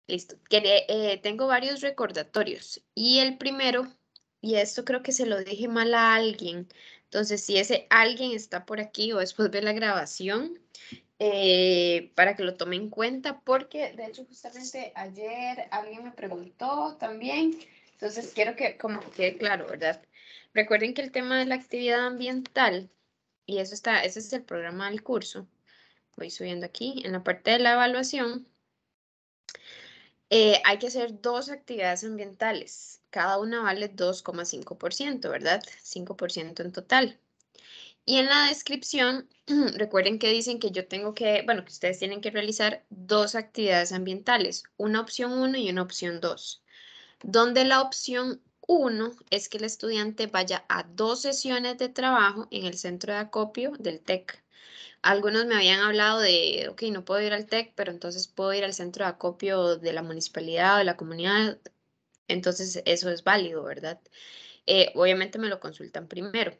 Listo. Tengo varios recordatorios. Y el primero, y esto creo que se lo dije mal a alguien. Entonces, si ese alguien está por aquí o después ve la grabación, para que lo tome en cuenta, porque de hecho justamente ayer alguien me preguntó también. Entonces, quiero que como que quede claro, ¿verdad? Recuerden que el tema de la actividad ambiental, y eso está, ese es el programa del curso. Voy subiendo aquí en la parte de la evaluación. Hay que hacer 2 actividades ambientales. Cada una vale 2,5%, ¿verdad? 5% en total. Y en la descripción, recuerden que dicen que yo tengo que, bueno, que ustedes tienen que realizar 2 actividades ambientales, una opción 1 y una opción 2, donde la opción 1 es que el estudiante vaya a 2 sesiones de trabajo en el centro de acopio del TEC. Algunos me habían hablado de, ok, no puedo ir al TEC, pero entonces puedo ir al centro de acopio de la municipalidad o de la comunidad. Entonces eso es válido, ¿verdad? Obviamente me lo consultan primero.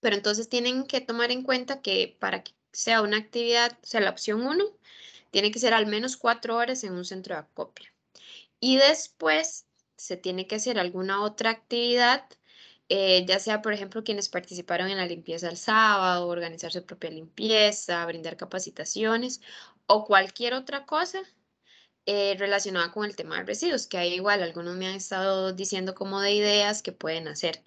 Pero entonces tienen que tomar en cuenta que para que sea una actividad, o sea, la opción 1, tiene que ser al menos 4 horas en un centro de acopio. Y después se tiene que hacer alguna otra actividad, ya sea, por ejemplo, quienes participaron en la limpieza el sábado, organizar su propia limpieza, brindar capacitaciones o cualquier otra cosa relacionada con el tema de residuos, que hay igual, algunos me han estado diciendo como de ideas que pueden hacer.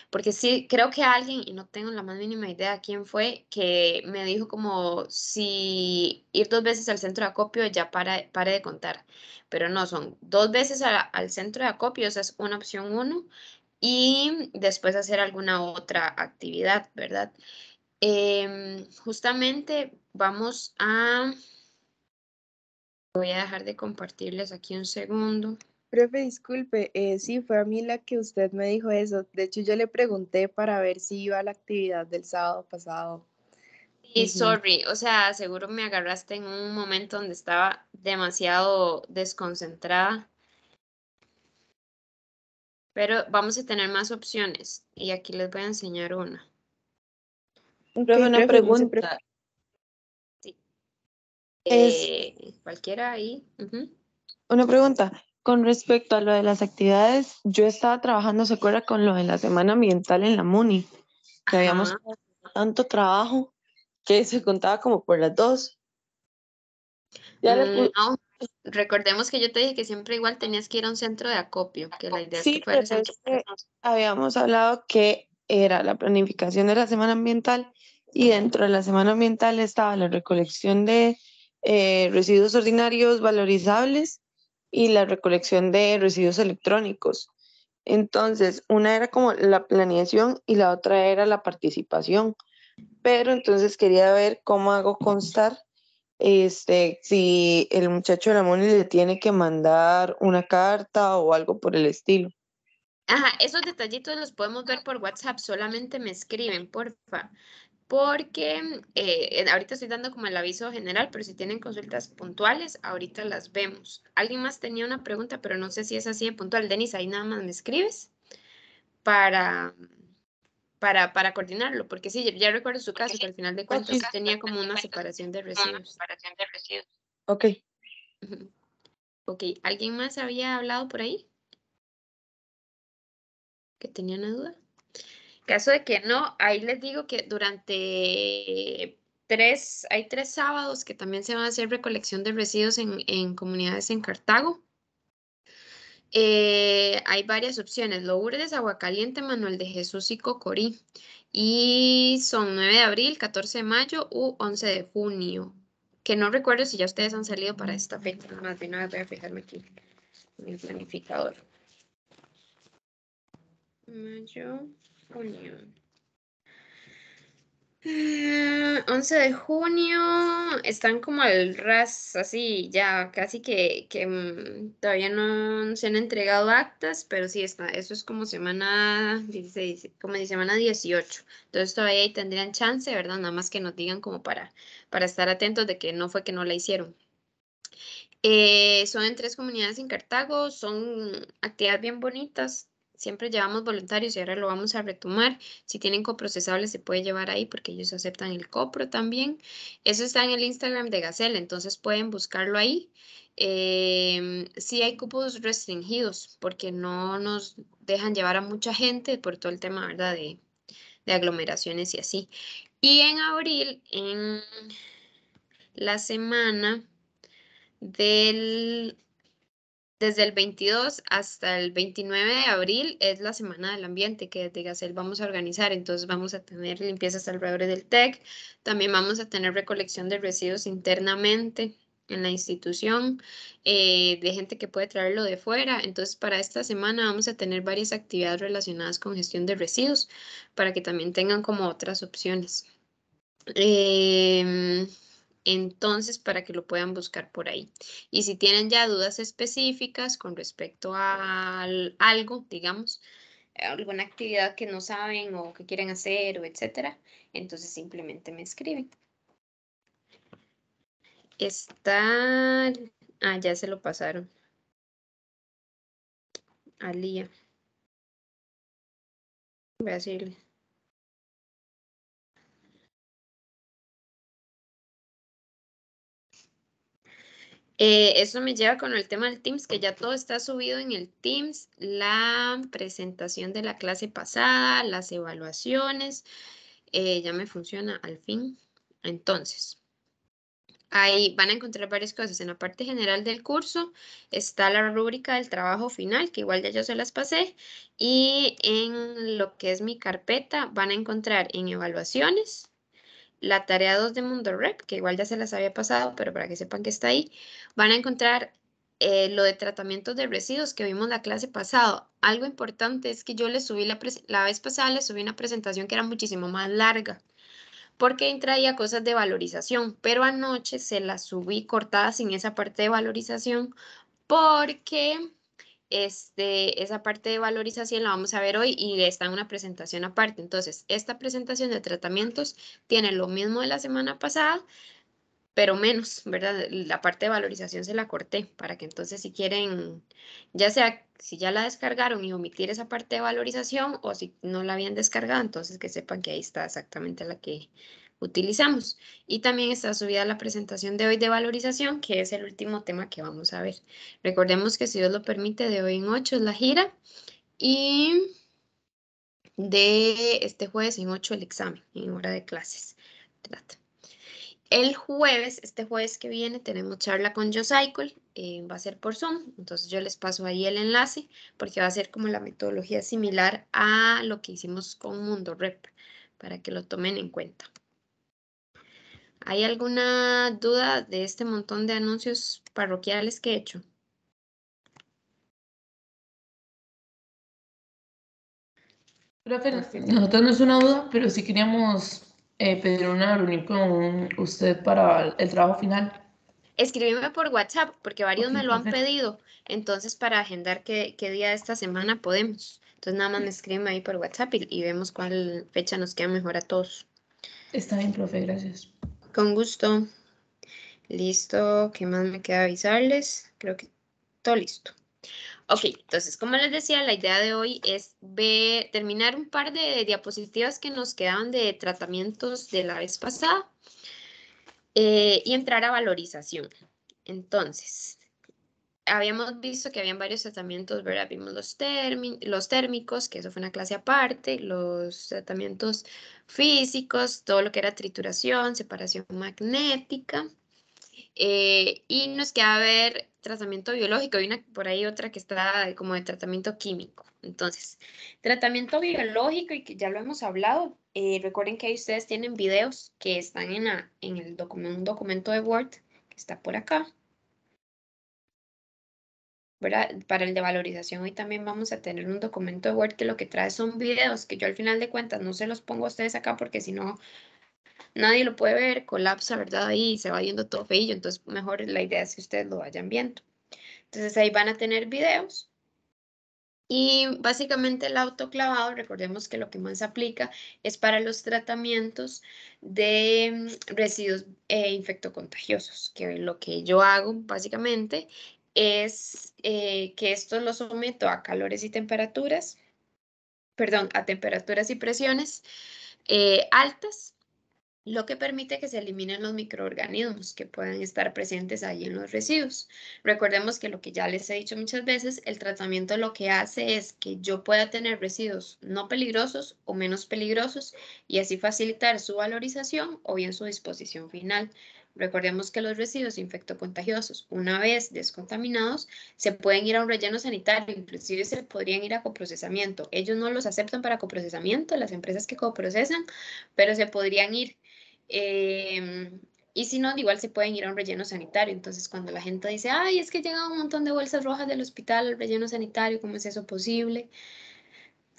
Porque sí, creo que alguien, y no tengo la más mínima idea quién fue, que me dijo como si ir 2 veces al centro de acopio ya pare de contar. Pero no, son 2 veces al centro de acopio, esa es una opción 1, y después hacer alguna otra actividad, ¿verdad? Justamente vamos a... Voy a dejar de compartirles aquí un segundo. Profe, disculpe, sí, fue a mí la que usted me dijo eso. De hecho, yo le pregunté para ver si iba a la actividad del sábado pasado. Y Ujú. sorry, o sea, seguro me agarraste en un momento donde estaba demasiado desconcentrada, pero vamos a tener más opciones y aquí les voy a enseñar una. Ok, Profe, una profe, no se preocupe. pregunta. Sí. Es Cualquiera ahí. Ujú. una pregunta. Con respecto a lo de las actividades, yo estaba trabajando, ¿se acuerda? Con lo de la semana ambiental en la MUNI, que habíamos Ajá. tenido tanto trabajo que se contaba como por las dos. Ya le puse, No, recordemos que yo te dije que siempre igual tenías que ir a un centro de acopio, que la idea es que sí, fuera pero el centro. es que habíamos hablado que era la planificación de la semana ambiental y dentro de la semana ambiental estaba la recolección de residuos ordinarios valorizables y la recolección de residuos electrónicos. Entonces, una era como la planeación y la otra era la participación. Pero entonces quería ver cómo hago constar si el muchacho de la MONI le tiene que mandar una carta o algo por el estilo. Ajá, esos detallitos los podemos ver por WhatsApp, solamente me escriben, porfa. Porque ahorita estoy dando como el aviso general, pero si tienen consultas puntuales, ahorita las vemos. Alguien más tenía una pregunta, pero no sé si es así de puntual. Denis, ahí nada más me escribes para, para coordinarlo, porque sí, ya recuerdo su caso, que al final de cuentas sí tenía como una separación de residuos. Ok. Ujú. Ok, ¿alguien más había hablado por ahí? ¿Que tenía una duda? Caso de que no, ahí les digo que durante hay 3 sábados que también se va a hacer recolección de residuos en comunidades en Cartago. Hay varias opciones, Lourdes, Aguacaliente, Manuel de Jesús y Cocorí. Y son 9 de abril, 14 de mayo u 11 de junio. Que no recuerdo si ya ustedes han salido para esta fecha. Más bien, voy a fijarme aquí en el planificador. Mayo, junio. 11 de junio están como al ras, así ya casi que todavía no se han entregado actas, pero sí está, eso es como semana 16, como de semana 18. Entonces todavía ahí tendrían chance, ¿verdad? Nada más que nos digan como para estar atentos de que no fue que no la hicieron. Son en 3 comunidades en Cartago, son actividades bien bonitas. siempre llevamos voluntarios y ahora lo vamos a retomar. Si tienen coprocesables se puede llevar ahí porque ellos aceptan el copro también. Eso está en el Instagram de Gacel, entonces pueden buscarlo ahí. Sí hay cupos restringidos porque no nos dejan llevar a mucha gente por todo el tema, ¿verdad? De aglomeraciones y así. Y en abril, en la semana desde el 22 hasta el 29 de abril es la Semana del Ambiente que desde Gacel vamos a organizar. Entonces vamos a tener limpiezas alrededor del TEC. También vamos a tener recolección de residuos internamente en la institución, de gente que puede traerlo de fuera. Entonces para esta semana vamos a tener varias actividades relacionadas con gestión de residuos para que también tengan como otras opciones. Entonces, para que lo puedan buscar por ahí. Y si tienen ya dudas específicas con respecto a algo, digamos, alguna actividad que no saben o que quieren hacer o etcétera, entonces simplemente me escriben. Está... Ah, ya se lo pasaron. A Lía. Voy a decirle. Eso me lleva con el tema del Teams, que ya todo está subido en el Teams, la presentación de la clase pasada, las evaluaciones, ya me funciona al fin. Entonces, ahí van a encontrar varias cosas. En la parte general del curso está la rúbrica del trabajo final, que igual ya yo se las pasé, y en lo que es mi carpeta van a encontrar en evaluaciones la tarea 2 de Mundo Rep, que igual ya se las había pasado, pero para que sepan que está ahí, van a encontrar lo de tratamientos de residuos que vimos la clase pasado. Algo importante es que yo les subí la vez pasada, les subí una presentación que era muchísimo más larga, porque traía cosas de valorización, pero anoche se las subí cortadas sin esa parte de valorización, porque esa parte de valorización la vamos a ver hoy y está en una presentación aparte. Entonces, esta presentación de tratamientos tiene lo mismo de la semana pasada, pero menos, ¿verdad? La parte de valorización se la corté para que entonces si quieren, ya sea si ya la descargaron y omitir esa parte de valorización o si no la habían descargado, entonces que sepan que ahí está exactamente la que utilizamos. Y también está subida la presentación de hoy de valorización, que es el último tema que vamos a ver. Recordemos que si Dios lo permite, de hoy en 8 es la gira y de este jueves en 8 el examen en hora de clases. El jueves, este jueves que viene, tenemos charla con YoCycle, va a ser por Zoom, entonces yo les paso ahí el enlace porque va a ser como la metodología similar a lo que hicimos con Mundo Rep, para que lo tomen en cuenta. ¿Hay alguna duda de este montón de anuncios parroquiales que he hecho? Profe, nosotros no es una duda, pero sí queríamos pedir una reunión con usted para el trabajo final. Escríbeme por WhatsApp porque varios Ok, me lo han perfecto. pedido, entonces para agendar qué día de esta semana podemos. Entonces nada más me escriben ahí por WhatsApp y vemos cuál fecha nos queda mejor a todos. Está bien, profe, gracias. Con gusto. Listo. ¿Qué más me queda avisarles? Creo que todo listo. Ok, entonces, como les decía, la idea de hoy es terminar un par de diapositivas que nos quedaban de tratamientos de la vez pasada y entrar a valorización. Entonces, habíamos visto que habían varios tratamientos, ¿verdad? Vimos los térmicos, que eso fue una clase aparte, los tratamientos físicos, todo lo que era trituración, separación magnética. Y nos queda ver tratamiento biológico. Hay una por ahí otra que está como de tratamiento químico. Entonces, tratamiento biológico y que ya lo hemos hablado. Recuerden que ahí ustedes tienen videos que están en el un documento de Word que está por acá. ¿Verdad? Para el de valorización hoy también vamos a tener un documento de Word que lo que trae son videos que yo al final de cuentas no se los pongo a ustedes acá porque si no nadie lo puede ver, colapsa, ¿verdad? Ahí se va viendo todo feillo, entonces mejor la idea es que ustedes lo vayan viendo. Entonces ahí van a tener videos y básicamente el autoclavado, recordemos que lo que más aplica es para los tratamientos de residuos infectocontagiosos, que lo que yo hago básicamente es que estos los someto a calores y temperaturas a temperaturas y presiones altas, lo que permite que se eliminen los microorganismos que pueden estar presentes ahí en los residuos. Recordemos que lo que ya les he dicho muchas veces, el tratamiento lo que hace es que yo pueda tener residuos no peligrosos o menos peligrosos y así facilitar su valorización o bien su disposición final. Recordemos que los residuos infectocontagiosos, una vez descontaminados, se pueden ir a un relleno sanitario, inclusive se podrían ir a coprocesamiento. Ellos no los aceptan para coprocesamiento, las empresas que coprocesan, pero se podrían ir. Y si no, igual se pueden ir a un relleno sanitario. Entonces, cuando la gente dice, ay, es que llegan un montón de bolsas rojas del hospital al relleno sanitario, ¿cómo es eso posible?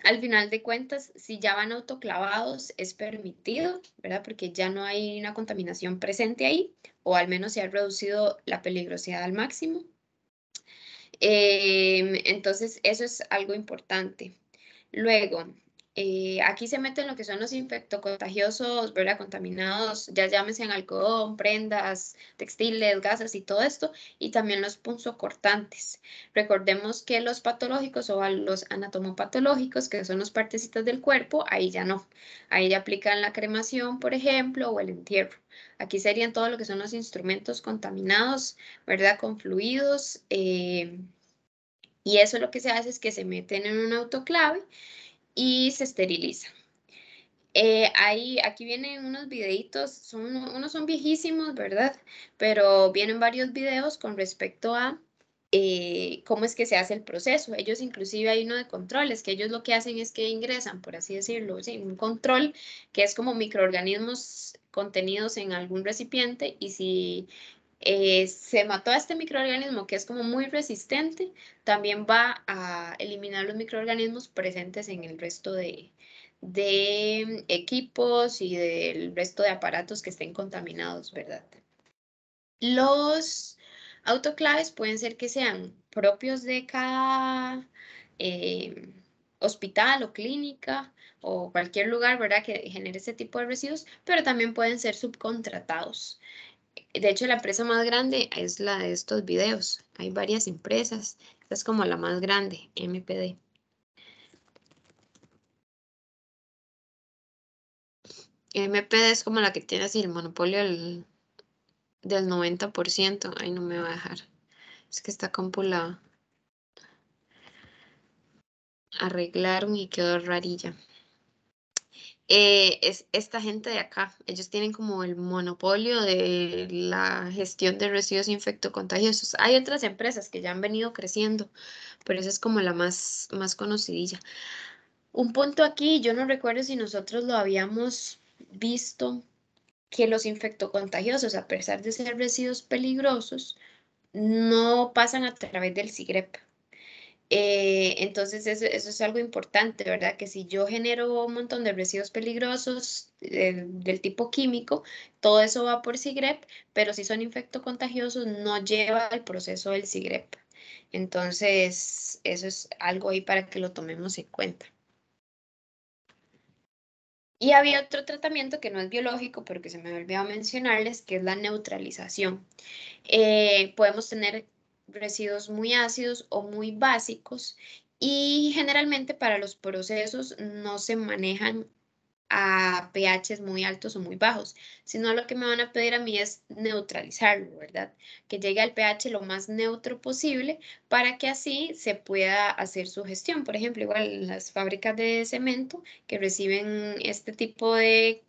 Al final de cuentas, si ya van autoclavados, es permitido, ¿verdad? Porque ya no hay una contaminación presente ahí, o al menos se ha reducido la peligrosidad al máximo. Entonces, eso es algo importante. Luego, aquí se meten lo que son los infectocontagiosos, ¿verdad? Contaminados, ya llámese en algodón, prendas, textiles, gasas y todo esto, y también los punzocortantes. Recordemos que los patológicos o los anatomopatológicos, que son las partecitas del cuerpo, ahí ya no. Ahí ya aplican la cremación, por ejemplo, o el entierro. Aquí serían todo lo que son los instrumentos contaminados, ¿verdad? Con fluidos. Y eso lo que se hace es que se meten en un autoclave y se esteriliza. Aquí vienen unos videitos, unos son viejísimos, ¿verdad? Pero vienen varios videos con respecto a cómo es que se hace el proceso. Ellos inclusive hay uno de controles, que ellos lo que hacen es que ingresan, por así decirlo, ¿sí? Un control que es como microorganismos contenidos en algún recipiente y si se mató a este microorganismo que es como muy resistente, también va a eliminar los microorganismos presentes en el resto de equipos y del resto de aparatos que estén contaminados, ¿verdad? Los autoclaves pueden ser que sean propios de cada hospital o clínica o cualquier lugar, ¿verdad? Que genere ese tipo de residuos, pero también pueden ser subcontratados. De hecho, la empresa más grande es la de estos videos. Hay varias empresas. Esta es como la más grande, MPD. MPD es como la que tiene así el monopolio del 90%. Ay, no me va a dejar. Es que esta compu la arreglaron y quedó rarilla. Es esta gente de acá. Ellos tienen como el monopolio de la gestión de residuos infectocontagiosos. Hay otras empresas que ya han venido creciendo, pero esa es como la más conocidilla. Un punto aquí, yo no recuerdo si nosotros lo habíamos visto, que los infectocontagiosos, a pesar de ser residuos peligrosos, no pasan a través del SIGREP. Entonces eso es algo importante, ¿verdad? Que si yo genero un montón de residuos peligrosos del tipo químico, todo eso va por SIGREP, pero si son infectocontagiosos no lleva el proceso del SIGREP. Entonces eso es algo ahí para que lo tomemos en cuenta. Y había otro tratamiento que no es biológico, pero que se me olvidó mencionarles, que es la neutralización. Podemos tener residuos muy ácidos o muy básicos y generalmente para los procesos no se manejan a pHs muy altos o muy bajos, sino lo que me van a pedir a mí es neutralizarlo, ¿verdad? Que llegue al pH lo más neutro posible para que así se pueda hacer su gestión. Por ejemplo, igual las fábricas de cemento que reciben este tipo de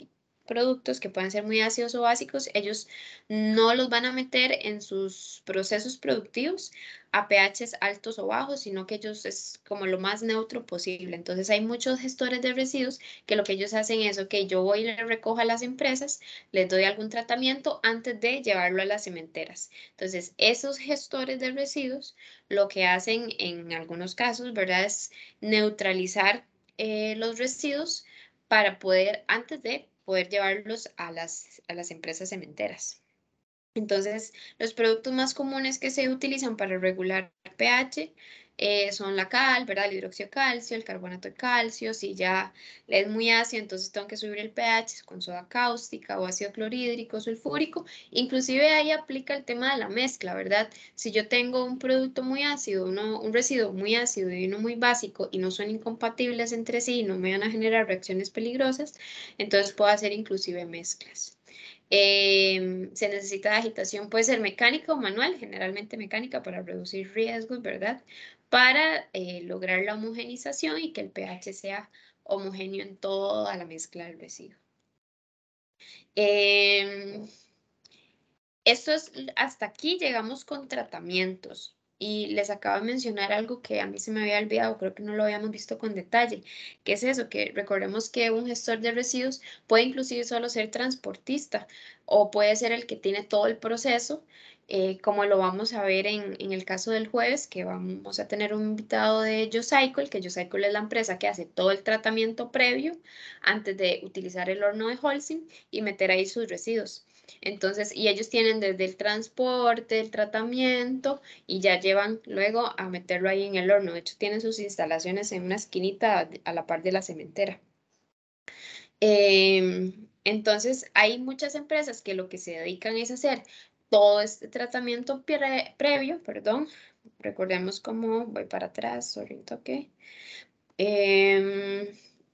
productos que pueden ser muy ácidos o básicos, ellos no los van a meter en sus procesos productivos a pHs altos o bajos, sino que ellos es como lo más neutro posible. Entonces hay muchos gestores de residuos que lo que ellos hacen es, ok, yo voy y le recojo a las empresas, les doy algún tratamiento antes de llevarlo a las cementeras. Entonces, esos gestores de residuos lo que hacen en algunos casos, ¿verdad? Es neutralizar los residuos para poder, antes de poder llevarlos a las empresas cementeras. Entonces, los productos más comunes que se utilizan para regular pH son la cal, ¿verdad? El hidróxido de calcio, el carbonato de calcio. Si ya es muy ácido, entonces tengo que subir el pH con soda cáustica o ácido clorhídrico, sulfúrico. Inclusive ahí aplica el tema de la mezcla, ¿verdad? Si yo tengo un producto muy ácido, un residuo muy ácido y uno muy básico y no son incompatibles entre sí y no me van a generar reacciones peligrosas, entonces puedo hacer inclusive mezclas. Se necesita agitación, puede ser mecánica o manual, generalmente mecánica para reducir riesgos, ¿verdad? Para lograr la homogenización y que el pH sea homogéneo en toda la mezcla del residuo. Hasta aquí llegamos con tratamientos. Y les acabo de mencionar algo que a mí se me había olvidado, creo que no lo habíamos visto con detalle, que es eso, que recordemos que un gestor de residuos puede inclusive solo ser transportista o puede ser el que tiene todo el proceso, como lo vamos a ver en el caso del jueves, que vamos a tener un invitado de YoCycle, que YoCycle es la empresa que hace todo el tratamiento previo antes de utilizar el horno de Holcim y meter ahí sus residuos. Entonces, y ellos tienen desde el transporte, el tratamiento y ya llevan luego a meterlo ahí en el horno. De hecho, tienen sus instalaciones en una esquinita a la par de la cementera. Entonces, hay muchas empresas que lo que se dedican es hacer todo este tratamiento previo, perdón. Recordemos cómo voy para atrás, ahorita que.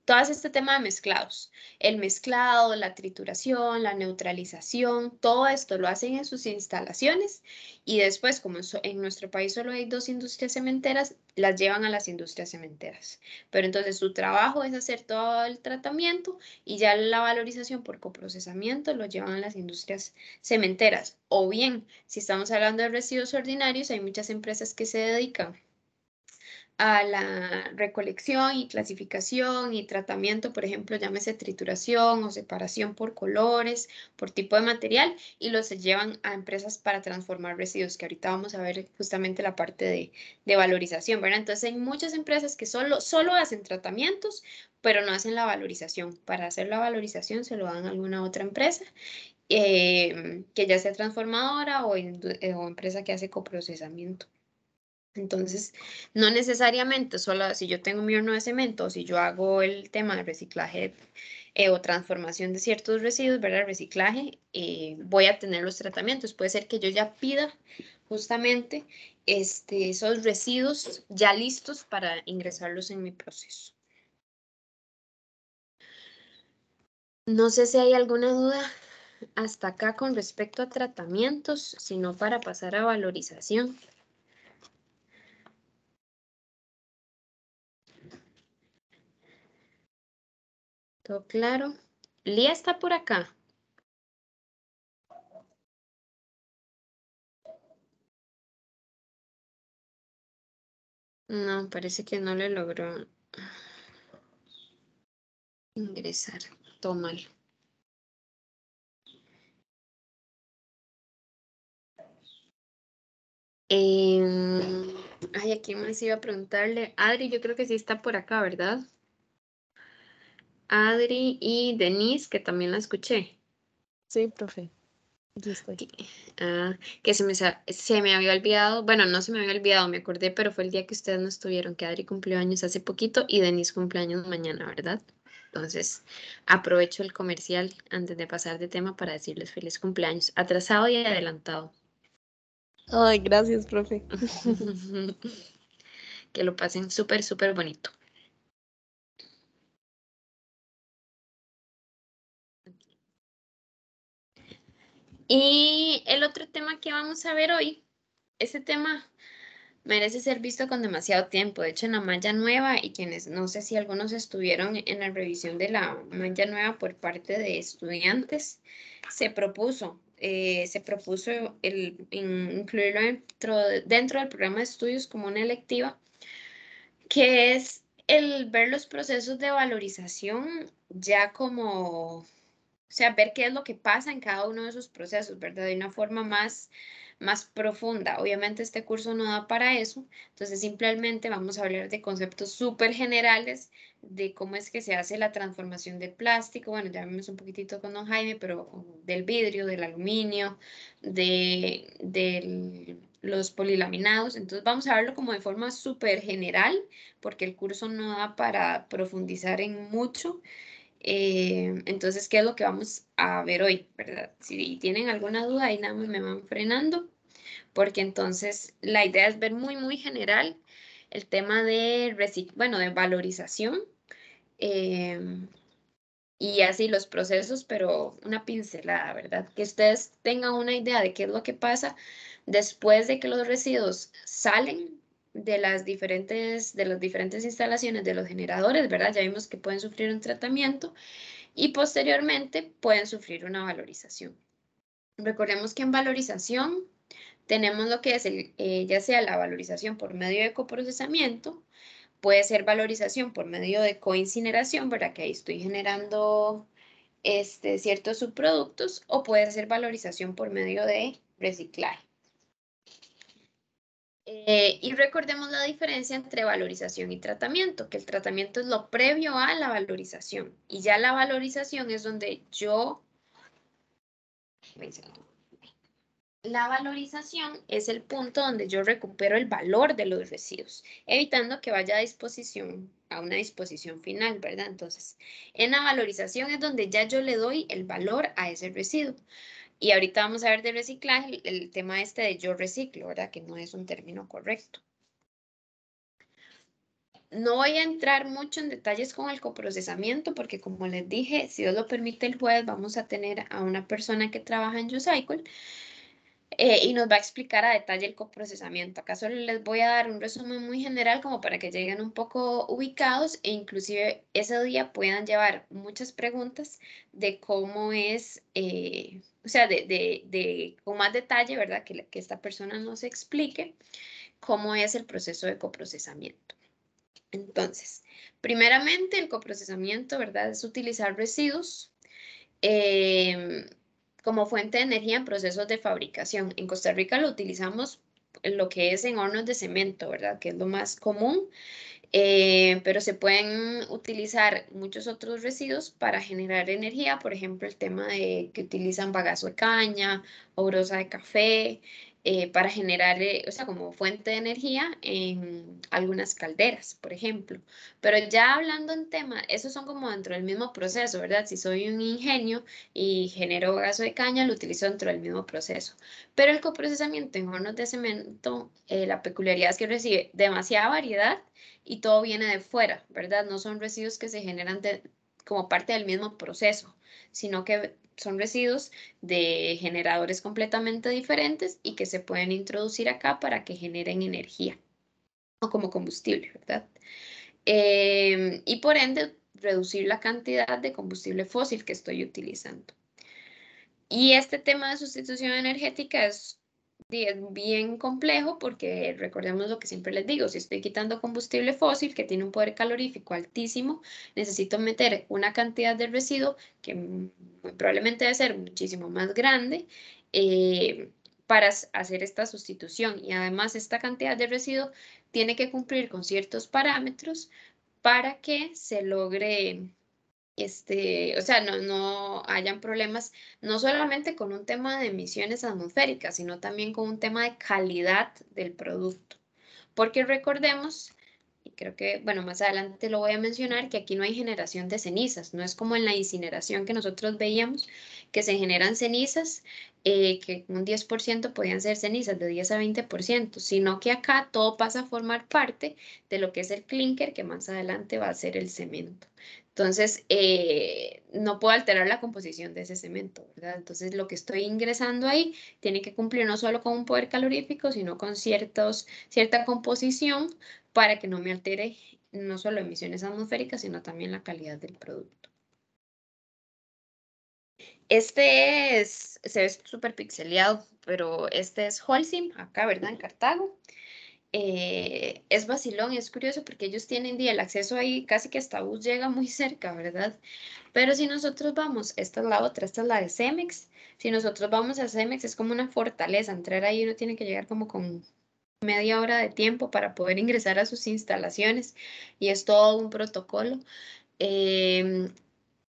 Todo este tema de mezclados, el mezclado, la trituración, la neutralización, todo esto lo hacen en sus instalaciones y después, como en nuestro país solo hay 2 industrias cementeras, las llevan a las industrias cementeras. Pero entonces su trabajo es hacer todo el tratamiento y ya la valorización por coprocesamiento lo llevan a las industrias cementeras. O bien, si estamos hablando de residuos ordinarios, hay muchas empresas que se dedican a la recolección y clasificación y tratamiento, por ejemplo, llámese trituración o separación por colores, por tipo de material, y los se llevan a empresas para transformar residuos, que ahorita vamos a ver justamente la parte de valorización, ¿verdad? Entonces hay muchas empresas que solo hacen tratamientos, pero no hacen la valorización. Para hacer la valorización se lo dan a alguna otra empresa, que ya sea transformadora o empresa que hace coprocesamiento. Entonces, no necesariamente solo si yo tengo mi horno de cemento o si yo hago el tema de reciclaje o transformación de ciertos residuos, ¿verdad? Reciclaje, voy a tener los tratamientos. Puede ser que yo ya pida justamente esos residuos ya listos para ingresarlos en mi proceso. No sé si hay alguna duda hasta acá con respecto a tratamientos, sino para pasar a valorización. ¿Todo claro? Lía está por acá. No, parece que no le logró ingresar. Tómalo. Ay, ¿a quién más iba a preguntarle? Adri, yo creo que sí está por acá, ¿verdad? Adri y Denise, que también la escuché. Sí, profe. Aquí estoy. Que se me había olvidado, bueno, no se me había olvidado, me acordé, pero fue el día que ustedes no estuvieron, que Adri cumplió años hace poquito y Denise cumpleaños mañana, ¿verdad? Entonces, aprovecho el comercial antes de pasar de tema para decirles feliz cumpleaños, atrasado y adelantado. Ay, gracias, profe. Que lo pasen súper, súper bonito. Y el otro tema que vamos a ver hoy, este tema merece ser visto con demasiado tiempo. De hecho, en la malla nueva, y quienes no sé si algunos estuvieron en la revisión de la malla nueva por parte de estudiantes, se propuso incluirlo dentro del programa de estudios como una electiva, que es el ver los procesos de valorización ya como, o sea, ver qué es lo que pasa en cada uno de esos procesos, ¿verdad? De una forma más profunda. Obviamente este curso no da para eso, entonces simplemente vamos a hablar de conceptos súper generales de cómo es que se hace la transformación del plástico. Bueno, ya vimos un poquitito con don Jaime, pero del vidrio, del aluminio, de los polilaminados. Entonces vamos a verlo como de forma súper general, porque el curso no da para profundizar en mucho. Entonces, ¿qué es lo que vamos a ver hoy, verdad? Si tienen alguna duda, ahí nada más me van frenando, porque entonces la idea es ver muy general el tema de, de valorización, y así los procesos, pero una pincelada, ¿verdad? Que ustedes tengan una idea de qué es lo que pasa después de que los residuos salen de las diferentes instalaciones de los generadores, ¿verdad? Ya vimos que pueden sufrir un tratamiento y posteriormente pueden sufrir una valorización. Recordemos que en valorización tenemos lo que es ya sea la valorización por medio de coprocesamiento, puede ser valorización por medio de coincineración, ¿verdad? Que ahí estoy generando ciertos subproductos, o puede ser valorización por medio de reciclaje. Y recordemos la diferencia entre valorización y tratamiento, que el tratamiento es lo previo a la valorización, y ya la valorización es donde la valorización es el punto donde yo recupero el valor de los residuos, evitando que vaya a una disposición final, ¿verdad? Entonces, en la valorización es donde ya yo le doy el valor a ese residuo. Y ahorita vamos a ver de reciclaje el tema este de yo reciclo, ¿verdad? Que no es un término correcto. No voy a entrar mucho en detalles con el coprocesamiento porque, como les dije, si Dios lo permite, el jueves vamos a tener a una persona que trabaja en YouCycle y nos va a explicar a detalle el coprocesamiento. Acá solo les voy a dar un resumen muy general como para que lleguen un poco ubicados e inclusive ese día puedan llevar muchas preguntas de cómo es, o sea, con más detalle, ¿verdad? Que esta persona nos explique cómo es el proceso de coprocesamiento. Entonces, primeramente el coprocesamiento, ¿verdad? Es utilizar residuos como fuente de energía en procesos de fabricación. En Costa Rica lo utilizamos en lo que es en hornos de cemento, ¿verdad? Que es lo más común, pero se pueden utilizar muchos otros residuos para generar energía, por ejemplo, el tema de que utilizan bagazo de caña o brosa de café, para generar, o sea, como fuente de energía en algunas calderas, por ejemplo. Pero ya hablando en tema, esos son como dentro del mismo proceso, ¿verdad? Si soy un ingenio y genero bagazo de caña, lo utilizo dentro del mismo proceso. Pero el coprocesamiento en hornos de cemento, la peculiaridad es que recibe demasiada variedad y todo viene de fuera, ¿verdad? No son residuos que se generan como parte del mismo proceso, sino que son residuos de generadores completamente diferentes y que se pueden introducir acá para que generen energía o como combustible, ¿verdad? Y por ende, reducir la cantidad de combustible fósil que estoy utilizando. Y este tema de sustitución energética es bien complejo porque recordemos lo que siempre les digo, si estoy quitando combustible fósil que tiene un poder calorífico altísimo, necesito meter una cantidad de residuo que muy probablemente debe ser muchísimo más grande para hacer esta sustitución. Y además esta cantidad de residuo tiene que cumplir con ciertos parámetros para que se logre o sea, no hayan problemas, no solamente con un tema de emisiones atmosféricas, sino también con un tema de calidad del producto. Porque recordemos, y creo que, bueno, más adelante lo voy a mencionar, que aquí no hay generación de cenizas, no es como en la incineración que nosotros veíamos, que se generan cenizas, que un 10% podían ser cenizas, de 10 a 20%, sino que acá todo pasa a formar parte de lo que es el clinker, que más adelante va a ser el cemento. Entonces, no puedo alterar la composición de ese cemento, ¿verdad? Entonces, lo que estoy ingresando ahí tiene que cumplir no solo con un poder calorífico, sino con cierta composición para que no me altere no solo emisiones atmosféricas, sino también la calidad del producto. Se ve súper pixeleado, pero este es Holcim, acá, ¿verdad? En Cartago. Es vacilón, es curioso porque ellos tienen el acceso ahí, casi que hasta bus llega muy cerca, ¿verdad? Pero si nosotros vamos, esta es la otra, esta es la de Cemex. Si nosotros vamos a Cemex es como una fortaleza, entrar ahí uno tiene que llegar como con media hora de tiempo para poder ingresar a sus instalaciones y es todo un protocolo.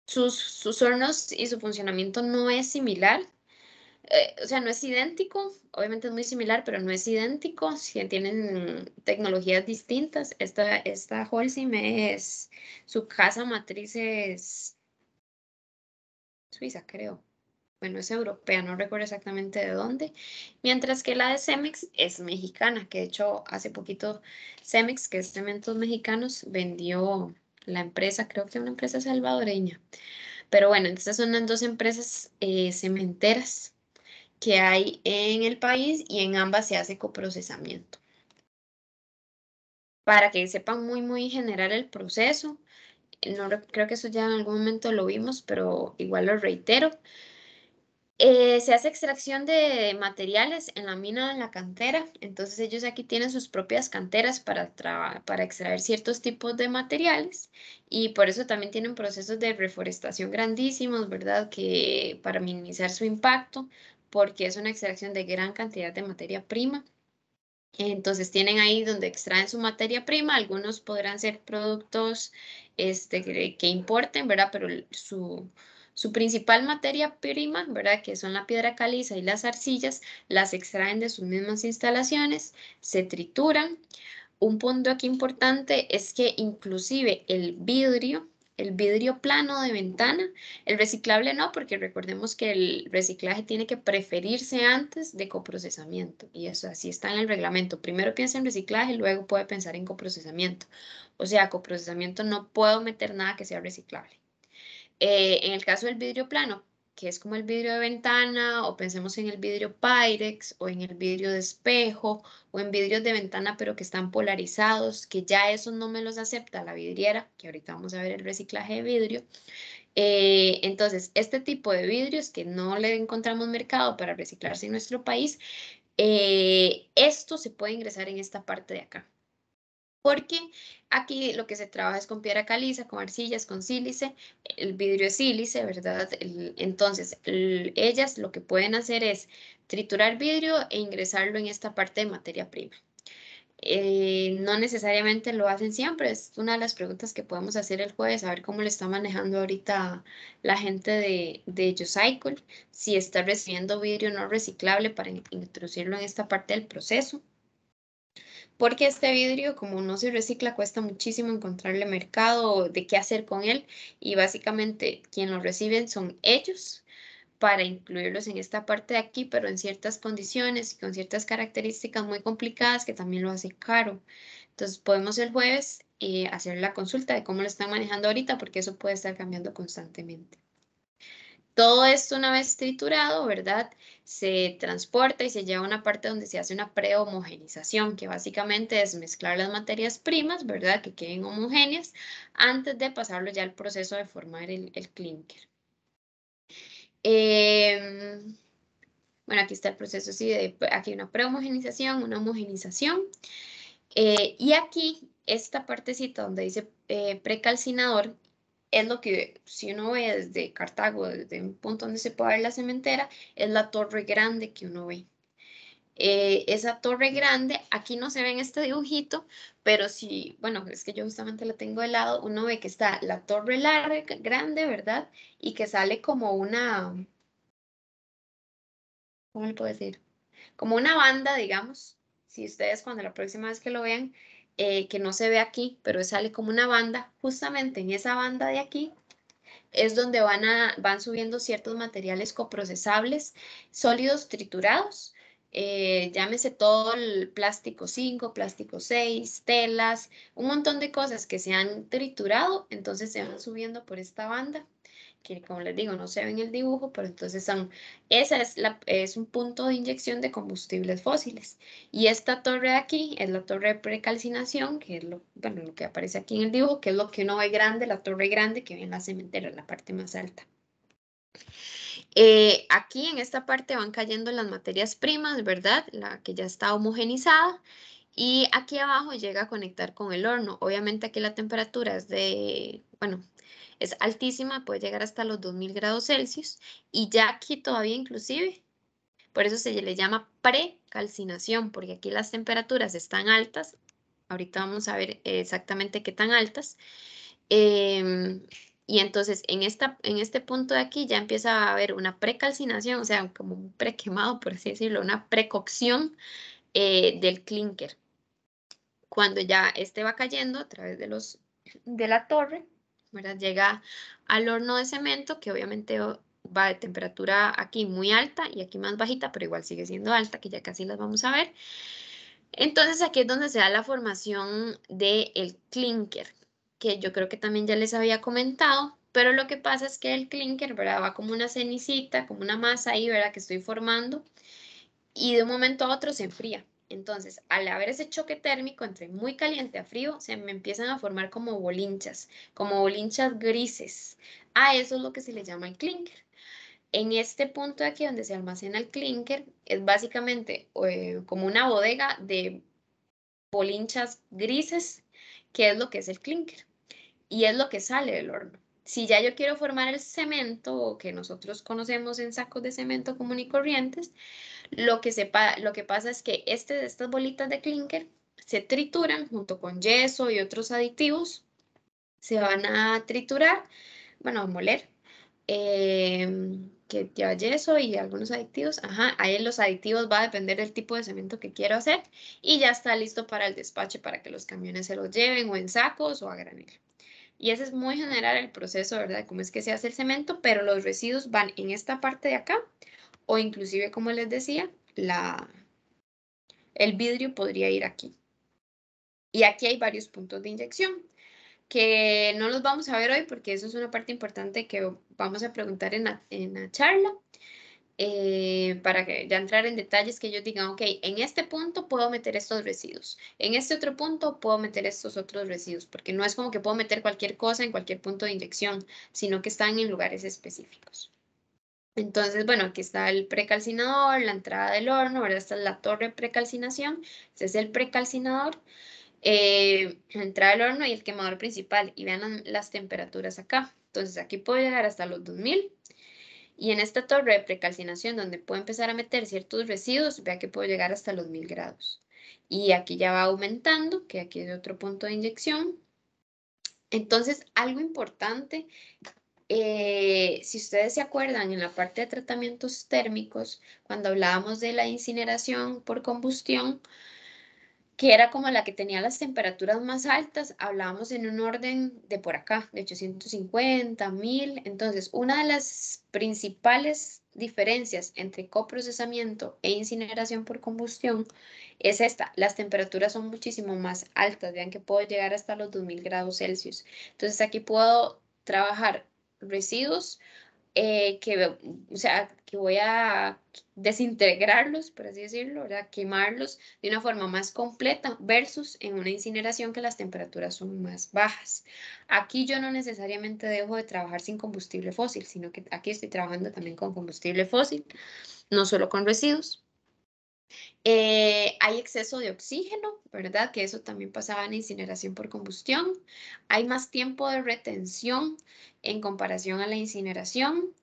Sus hornos y su funcionamiento no es similar. o sea, no es idéntico, obviamente es muy similar, pero no es idéntico, si tienen tecnologías distintas. Esta Holcim es, su casa matriz es Suiza, creo. Bueno, es europea, no recuerdo exactamente de dónde, mientras que la de Cemex es mexicana, que de hecho hace poquito Cemex, que es Cementos Mexicanos, vendió la empresa, creo que una empresa salvadoreña. Pero bueno, estas son las dos empresas cementeras que hay en el país y en ambas se hace coprocesamiento. Para que sepan muy general el proceso, creo que eso ya en algún momento lo vimos, pero igual lo reitero. Se hace extracción de materiales en la mina, en la cantera, entonces ellos aquí tienen sus propias canteras para extraer ciertos tipos de materiales y por eso también tienen procesos de reforestación grandísimos, ¿verdad? Que para minimizar su impacto, porque es una extracción de gran cantidad de materia prima. Entonces tienen ahí donde extraen su materia prima, algunos podrán ser productos que importen, ¿verdad? Pero su principal materia prima, ¿verdad? Que son la piedra caliza y las arcillas, las extraen de sus mismas instalaciones, se trituran. Un punto aquí importante es que inclusive el vidrio plano de ventana, el reciclable no, porque recordemos que el reciclaje tiene que preferirse antes de coprocesamiento y eso así está en el reglamento. Primero piensa en reciclaje, luego puede pensar en coprocesamiento. O sea, coprocesamiento no puedo meter nada que sea reciclable. En el caso del vidrio plano, que es como el vidrio de ventana, o pensemos en el vidrio Pyrex, o en el vidrio de espejo, o en vidrios de ventana, pero que están polarizados, que ya esos no me los acepta la vidriera, que ahorita vamos a ver el reciclaje de vidrio. Entonces, este tipo de vidrios que no le encontramos mercado para reciclarse en nuestro país, esto se puede ingresar en esta parte de acá. Porque aquí lo que se trabaja es con piedra caliza, con arcillas, con sílice, el vidrio es sílice, ¿verdad? Entonces, ellas lo que pueden hacer es triturar vidrio e ingresarlo en esta parte de materia prima. No necesariamente lo hacen siempre, es una de las preguntas que podemos hacer el jueves, a ver cómo le está manejando ahorita la gente de Yocycle, si está recibiendo vidrio no reciclable para introducirlo en esta parte del proceso. Porque este vidrio, como no se recicla, cuesta muchísimo encontrarle mercado de qué hacer con él y básicamente quien lo reciben son ellos para incluirlos en esta parte de aquí, pero en ciertas condiciones y con ciertas características muy complicadas que también lo hace caro. Entonces podemos el jueves hacer la consulta de cómo lo están manejando ahorita porque eso puede estar cambiando constantemente. Todo esto una vez triturado, ¿verdad? Se transporta y se lleva a una parte donde se hace una prehomogenización, que básicamente es mezclar las materias primas, ¿verdad? Que queden homogéneas antes de pasarlo ya al proceso de formar el clinker. Bueno, aquí está el proceso, sí, aquí una prehomogenización, una homogenización. Y aquí, esta partecita donde dice precalcinador, es lo que, si uno ve desde Cartago, desde un punto donde se puede ver la cementera, es la torre grande que uno ve. Esa torre grande, aquí no se ve en este dibujito, pero si, bueno, es que yo justamente la tengo de lado, uno ve que está la torre larga, grande, ¿verdad? Y que sale como una, ¿cómo le puedo decir? Como una banda, digamos, si ustedes cuando la próxima vez que lo vean, que no se ve aquí, pero sale como una banda, justamente en esa banda de aquí es donde van subiendo ciertos materiales coprocesables, sólidos triturados, llámese todo el plástico 5, plástico 6, telas, un montón de cosas que se han triturado, entonces se van subiendo por esta banda que como les digo, no se ve en el dibujo, pero entonces es un punto de inyección de combustibles fósiles. Y esta torre de aquí es la torre de precalcinación, que es bueno, lo que aparece aquí en el dibujo, que es lo que uno ve grande, la torre grande que ve en la cementera, la parte más alta. Aquí en esta parte van cayendo las materias primas, ¿verdad? La que ya está homogenizada. Y aquí abajo llega a conectar con el horno. Obviamente aquí la temperatura es bueno, es altísima, puede llegar hasta los 2000 grados Celsius. Y ya aquí todavía inclusive, por eso se le llama precalcinación, porque aquí las temperaturas están altas. Ahorita vamos a ver exactamente qué tan altas. Y entonces en este punto de aquí ya empieza a haber una precalcinación, o sea, como un prequemado, por así decirlo, una precocción del clínker. Cuando ya este va cayendo a través de la torre, ¿verdad? Llega al horno de cemento, que obviamente va de temperatura aquí muy alta y aquí más bajita, pero igual sigue siendo alta, que ya casi las vamos a ver. Entonces aquí es donde se da la formación del clínker, que yo creo que también ya les había comentado, pero lo que pasa es que el clínker, ¿verdad? Va como una cenicita, como una masa ahí, ¿verdad? Que estoy formando y de un momento a otro se enfría. Entonces, al haber ese choque térmico entre muy caliente a frío, se me empiezan a formar como bolinchas grises. A eso es lo que se le llama el clínker. En este punto de aquí donde se almacena el clínker, es básicamente como una bodega de bolinchas grises, que es lo que es el clínker. Y es lo que sale del horno. Si ya yo quiero formar el cemento, que nosotros conocemos en sacos de cemento común y corrientes, lo que pasa es que de estas bolitas de clínker se trituran junto con yeso y otros aditivos. Se van a triturar, bueno, a moler, que lleva yeso y algunos aditivos. Ajá, ahí en los aditivos va a depender del tipo de cemento que quiero hacer y ya está listo para el despache para que los camiones se los lleven o en sacos o a granel. Y ese es muy general el proceso, ¿verdad? Cómo es que se hace el cemento, pero los residuos van en esta parte de acá o inclusive, como les decía, el vidrio podría ir aquí. Y aquí hay varios puntos de inyección que no los vamos a ver hoy porque eso es una parte importante que vamos a preguntar en la charla. Para que ya entrar en detalles que ellos digan, ok, en este punto puedo meter estos residuos, en este otro punto puedo meter estos otros residuos, porque no es como que puedo meter cualquier cosa en cualquier punto de inyección, sino que están en lugares específicos. Entonces, bueno, aquí está el precalcinador, la entrada del horno, ¿verdad? Esta es la torre de precalcinación, este es el precalcinador, la entrada del horno y el quemador principal, y vean las temperaturas acá. Entonces, aquí puedo llegar hasta los 2000. Y en esta torre de precalcinación, donde puedo empezar a meter ciertos residuos, vea que puedo llegar hasta los 1000 grados. Y aquí ya va aumentando, que aquí es otro punto de inyección. Entonces, algo importante, si ustedes se acuerdan, en la parte de tratamientos térmicos, cuando hablábamos de la incineración por combustión, que era como la que tenía las temperaturas más altas, hablábamos en un orden de por acá, de 850, 1000. Entonces, una de las principales diferencias entre coprocesamiento e incineración por combustión es esta. Las temperaturas son muchísimo más altas. Vean que puedo llegar hasta los 2000 grados Celsius. Entonces, aquí puedo trabajar residuos o sea, que voy a desintegrarlos, por así decirlo, ¿verdad? Quemarlos de una forma más completa versus en una incineración que las temperaturas son más bajas. Aquí yo no necesariamente dejo de trabajar sin combustible fósil, sino que aquí estoy trabajando también con combustible fósil, no solo con residuos. Hay exceso de oxígeno, ¿verdad? Que eso también pasaba en incineración por combustión. Hay más tiempo de retención en comparación a la incineración.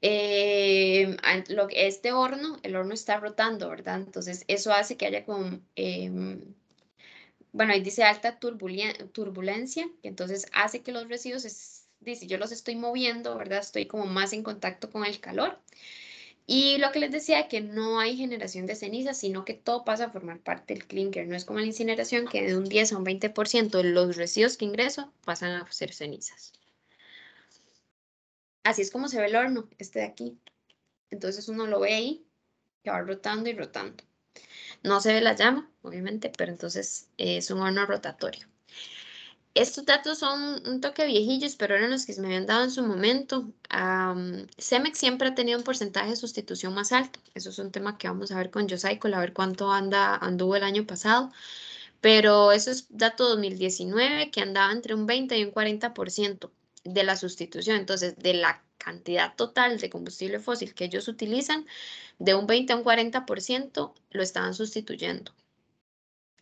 Este horno, el horno está rotando, ¿verdad? Entonces eso hace que haya como, bueno, ahí dice alta turbulencia, que entonces hace que los residuos, dice, yo los estoy moviendo, ¿verdad? Estoy como más en contacto con el calor. Y lo que les decía, que no hay generación de cenizas, sino que todo pasa a formar parte del clínker. No es como la incineración, que de un 10 a un 20% de los residuos que ingreso pasan a ser cenizas. Así es como se ve el horno, este de aquí. Entonces uno lo ve ahí, que va rotando y rotando. No se ve la llama, obviamente, pero entonces es un horno rotatorio. Estos datos son un toque viejillos, pero eran los que se me habían dado en su momento. Cemex siempre ha tenido un porcentaje de sustitución más alto. Eso es un tema que vamos a ver con Jocycle, a ver cuánto anduvo el año pasado. Pero eso es dato 2019, que andaba entre un 20 y un 40% de la sustitución. Entonces, de la cantidad total de combustible fósil que ellos utilizan, de un 20 a un 40% lo estaban sustituyendo.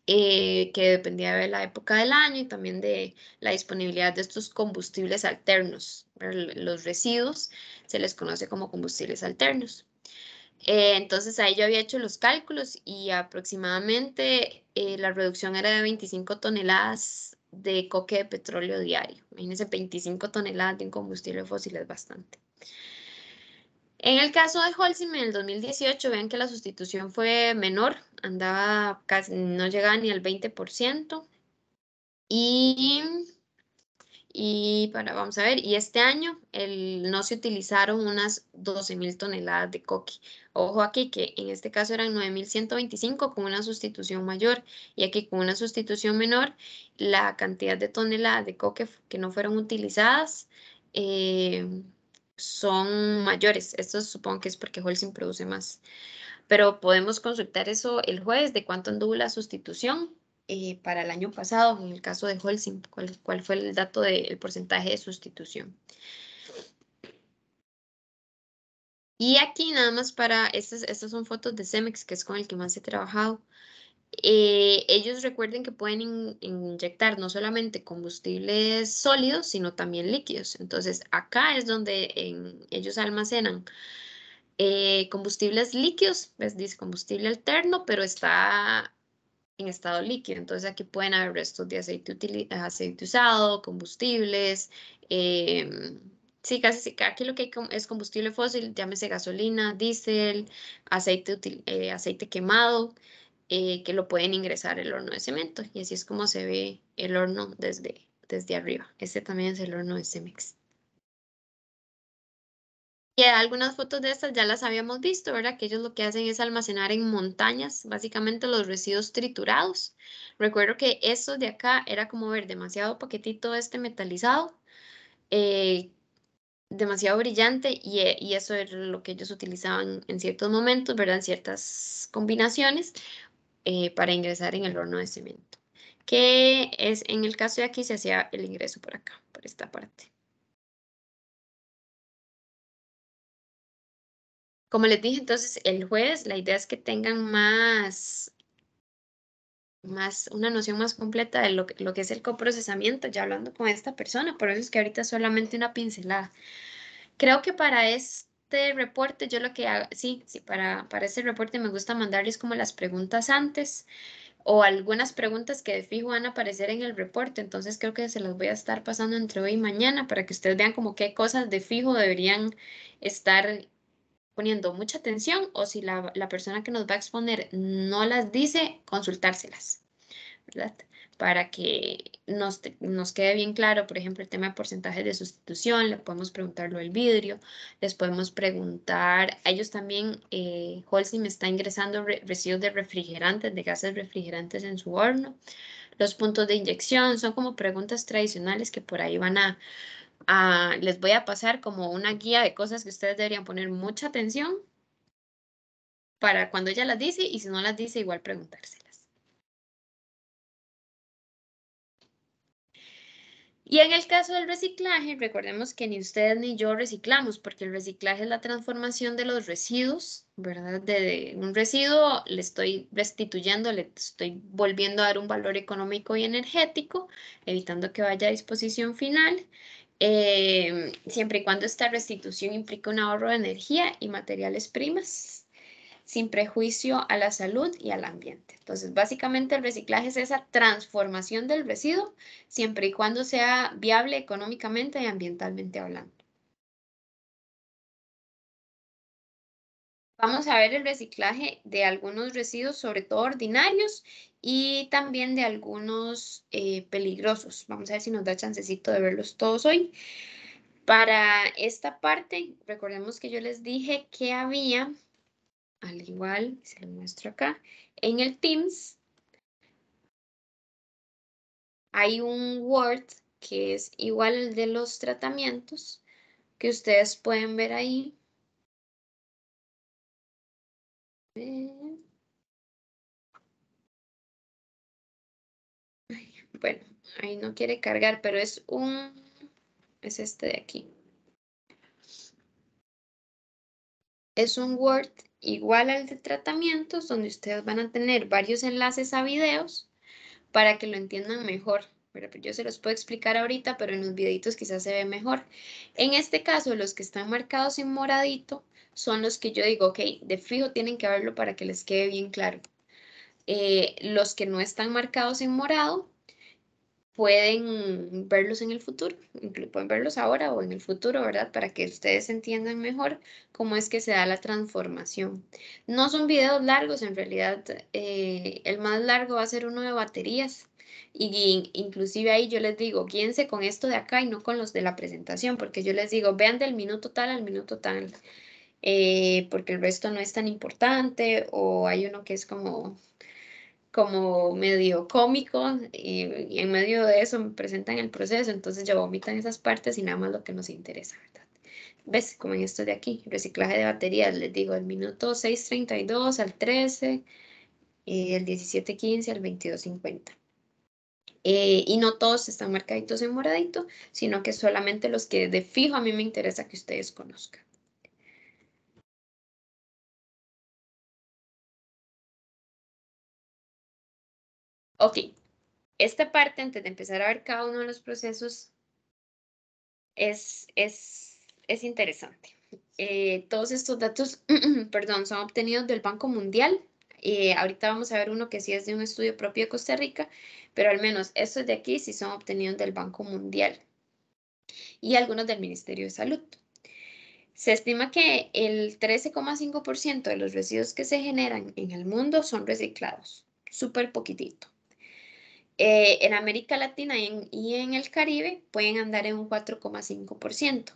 Que dependía de la época del año y también de la disponibilidad de estos combustibles alternos. Los residuos se les conoce como combustibles alternos. Entonces ahí yo había hecho los cálculos y aproximadamente la reducción era de 25 toneladas de coque de petróleo diario. Imagínense, 25 toneladas de un combustible fósil es bastante. En el caso de Holcim, en el 2018, vean que la sustitución fue menor, andaba casi, no llegaba ni al 20%. Vamos a ver, y este año no se utilizaron unas 12.000 toneladas de coque. Ojo aquí que en este caso eran 9.125 con una sustitución mayor, y aquí con una sustitución menor, la cantidad de toneladas de coque que no fueron utilizadas son mayores. Esto supongo que es porque Holcim produce más. Pero podemos consultar eso el jueves de cuánto anduvo la sustitución para el año pasado, en el caso de Holcim, cuál fue el dato del porcentaje de sustitución. Y aquí nada más estas son fotos de Cemex, que es con el que más he trabajado. Ellos recuerden que pueden inyectar no solamente combustibles sólidos, sino también líquidos. Entonces acá es donde ellos almacenan combustibles líquidos, dice combustible alterno, pero está en estado líquido. Entonces aquí pueden haber restos de aceite usado, combustibles. Sí, casi aquí lo que hay es combustible fósil, llámese gasolina, diésel, aceite quemado, que lo pueden ingresar al horno de cemento. Y así es como se ve el horno desde arriba. Este también es el horno de Cemex. Y algunas fotos de estas ya las habíamos visto, ¿verdad? Que ellos lo que hacen es almacenar en montañas, básicamente los residuos triturados. Recuerdo que esto de acá era como ver demasiado paquetito metalizado, demasiado brillante, y eso era lo que ellos utilizaban en ciertos momentos, ¿verdad? En ciertas combinaciones para ingresar en el horno de cemento. Que es, en el caso de aquí se hacía el ingreso por acá, por esta parte. Como les dije, entonces el jueves la idea es que tengan una noción más completa de lo que es el coprocesamiento, ya hablando con esta persona, por eso es que ahorita solamente una pincelada. Creo que para este reporte, yo lo que hago, sí, para este reporte me gusta mandarles como las preguntas antes o algunas preguntas que de fijo van a aparecer en el reporte, entonces creo que se las voy a estar pasando entre hoy y mañana para que ustedes vean como qué cosas de fijo deberían estar poniendo mucha atención, o si la persona que nos va a exponer no las dice, consultárselas, ¿verdad? Para que nos quede bien claro, por ejemplo, el tema de porcentajes de sustitución, le podemos preguntar lo del vidrio, les podemos preguntar, a ellos también, Holcim está ingresando residuos de refrigerantes, de gases refrigerantes en su horno, los puntos de inyección, son como preguntas tradicionales que por ahí les voy a pasar como una guía de cosas que ustedes deberían poner mucha atención para cuando ella las dice, y si no las dice, igual preguntárselas. Y en el caso del reciclaje, recordemos que ni ustedes ni yo reciclamos, porque el reciclaje es la transformación de los residuos, ¿verdad? De un residuo le estoy restituyendo, le estoy volviendo a dar un valor económico y energético, evitando que vaya a disposición final. Siempre y cuando esta restitución implica un ahorro de energía y materiales primas, sin prejuicio a la salud y al ambiente. Entonces, básicamente el reciclaje es esa transformación del residuo, siempre y cuando sea viable económicamente y ambientalmente hablando. Vamos a ver el reciclaje de algunos residuos, sobre todo ordinarios, y también de algunos peligrosos. Vamos a ver si nos da chancecito de verlos todos hoy. Para esta parte, recordemos que yo les dije que había, al igual, se lo muestro acá, en el Teams hay un Word que es igual al de los tratamientos, que ustedes pueden ver ahí. Bueno, ahí no quiere cargar, pero es este de aquí. Es un Word igual al de tratamientos, donde ustedes van a tener varios enlaces a videos para que lo entiendan mejor. Pero yo se los puedo explicar ahorita, pero en los videitos quizás se ve mejor. En este caso, los que están marcados en moradito son los que yo digo, ok, de fijo tienen que verlo para que les quede bien claro. Los que no están marcados en morado, pueden verlos en el futuro, pueden verlos ahora o en el futuro, ¿verdad? Para que ustedes entiendan mejor cómo es que se da la transformación. No son videos largos, en realidad el más largo va a ser uno de baterías. Y inclusive ahí yo les digo, guíense con esto de acá y no con los de la presentación, porque yo les digo, vean del minuto tal al minuto tal, porque el resto no es tan importante, o hay uno que es como medio cómico y en medio de eso me presentan el proceso, entonces ya vomitan esas partes y nada más lo que nos interesa, ¿verdad? ¿Ves? Como en esto de aquí, reciclaje de baterías, les digo, el minuto 6:32 al 13, el 17:15 al 22:50. Y no todos están marcaditos en moradito, sino que solamente los que de fijo a mí me interesa que ustedes conozcan. Ok, esta parte antes de empezar a ver cada uno de los procesos es interesante. Todos estos datos, perdón, son obtenidos del Banco Mundial. Ahorita vamos a ver uno que sí es de un estudio propio de Costa Rica, pero al menos estos de aquí sí son obtenidos del Banco Mundial y algunos del Ministerio de Salud. Se estima que el 13,5% de los residuos que se generan en el mundo son reciclados, súper poquitito. En América Latina y en el Caribe pueden andar en un 4,5%.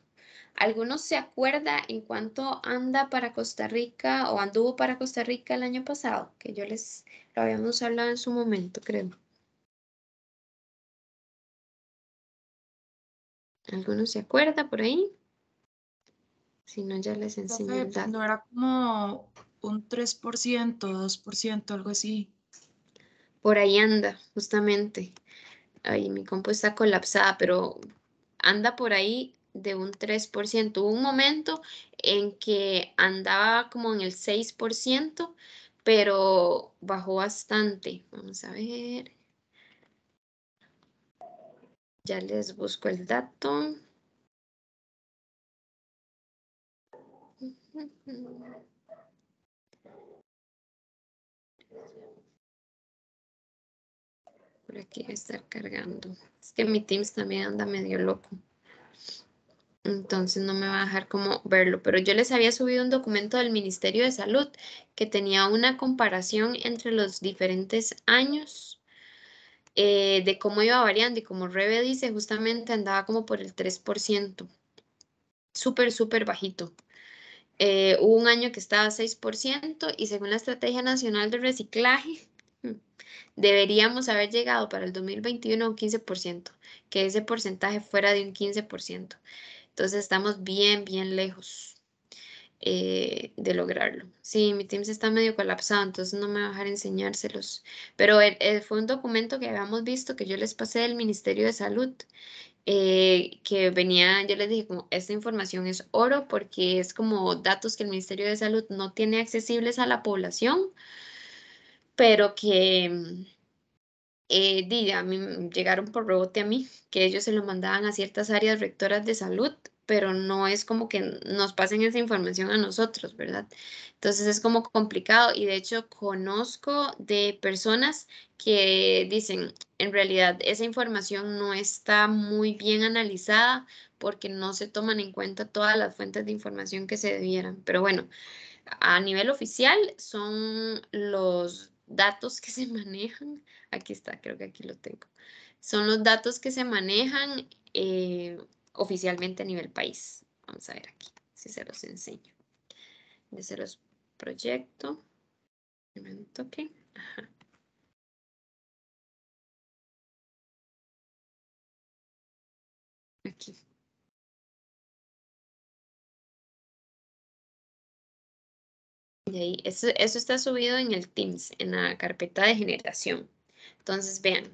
¿Algunos se acuerda en cuánto anda para Costa Rica o anduvo para Costa Rica el año pasado? Que yo les lo habíamos hablado en su momento, creo. ¿Alguno se acuerda por ahí? Si no, ya les enseño el dato. No era como un 3%, 2%, algo así. Por ahí anda, justamente. Ay, mi compu está colapsada, pero anda por ahí de un 3%. Hubo un momento en que andaba como en el 6%, pero bajó bastante. Vamos a ver. Ya les busco el dato. Por aquí va a estar cargando. Es que mi Teams también anda medio loco. Entonces no me va a dejar como verlo, pero yo les había subido un documento del Ministerio de Salud que tenía una comparación entre los diferentes años de cómo iba variando y como Rebe dice, justamente andaba como por el 3%, súper, súper bajito. Hubo un año que estaba 6% y según la Estrategia Nacional de Reciclaje, deberíamos haber llegado para el 2021 a un 15%, que ese porcentaje fuera de un 15%. Entonces estamos bien, bien lejos de lograrlo. Sí, mi Teams está medio colapsado, entonces no me va a dejar enseñárselos. Pero fue un documento que habíamos visto que yo les pasé del Ministerio de Salud, que venía, yo les dije como, esta información es oro porque es como datos que el Ministerio de Salud no tiene accesibles a la población, pero que a mí llegaron por rebote a mí, que ellos se lo mandaban a ciertas áreas rectoras de salud, pero no es como que nos pasen esa información a nosotros, ¿verdad? Entonces es como complicado y de hecho conozco de personas que dicen, en realidad esa información no está muy bien analizada porque no se toman en cuenta todas las fuentes de información que se debieran. Pero bueno, a nivel oficial son los datos que se manejan. Aquí está, creo que aquí lo tengo. Son los datos que se manejan oficialmente a nivel país. Vamos a ver aquí, si se los enseño. De se los proyecto. Un toque. Ajá. Aquí. Y ahí, eso está subido en el Teams, en la carpeta de generación. Entonces, vean,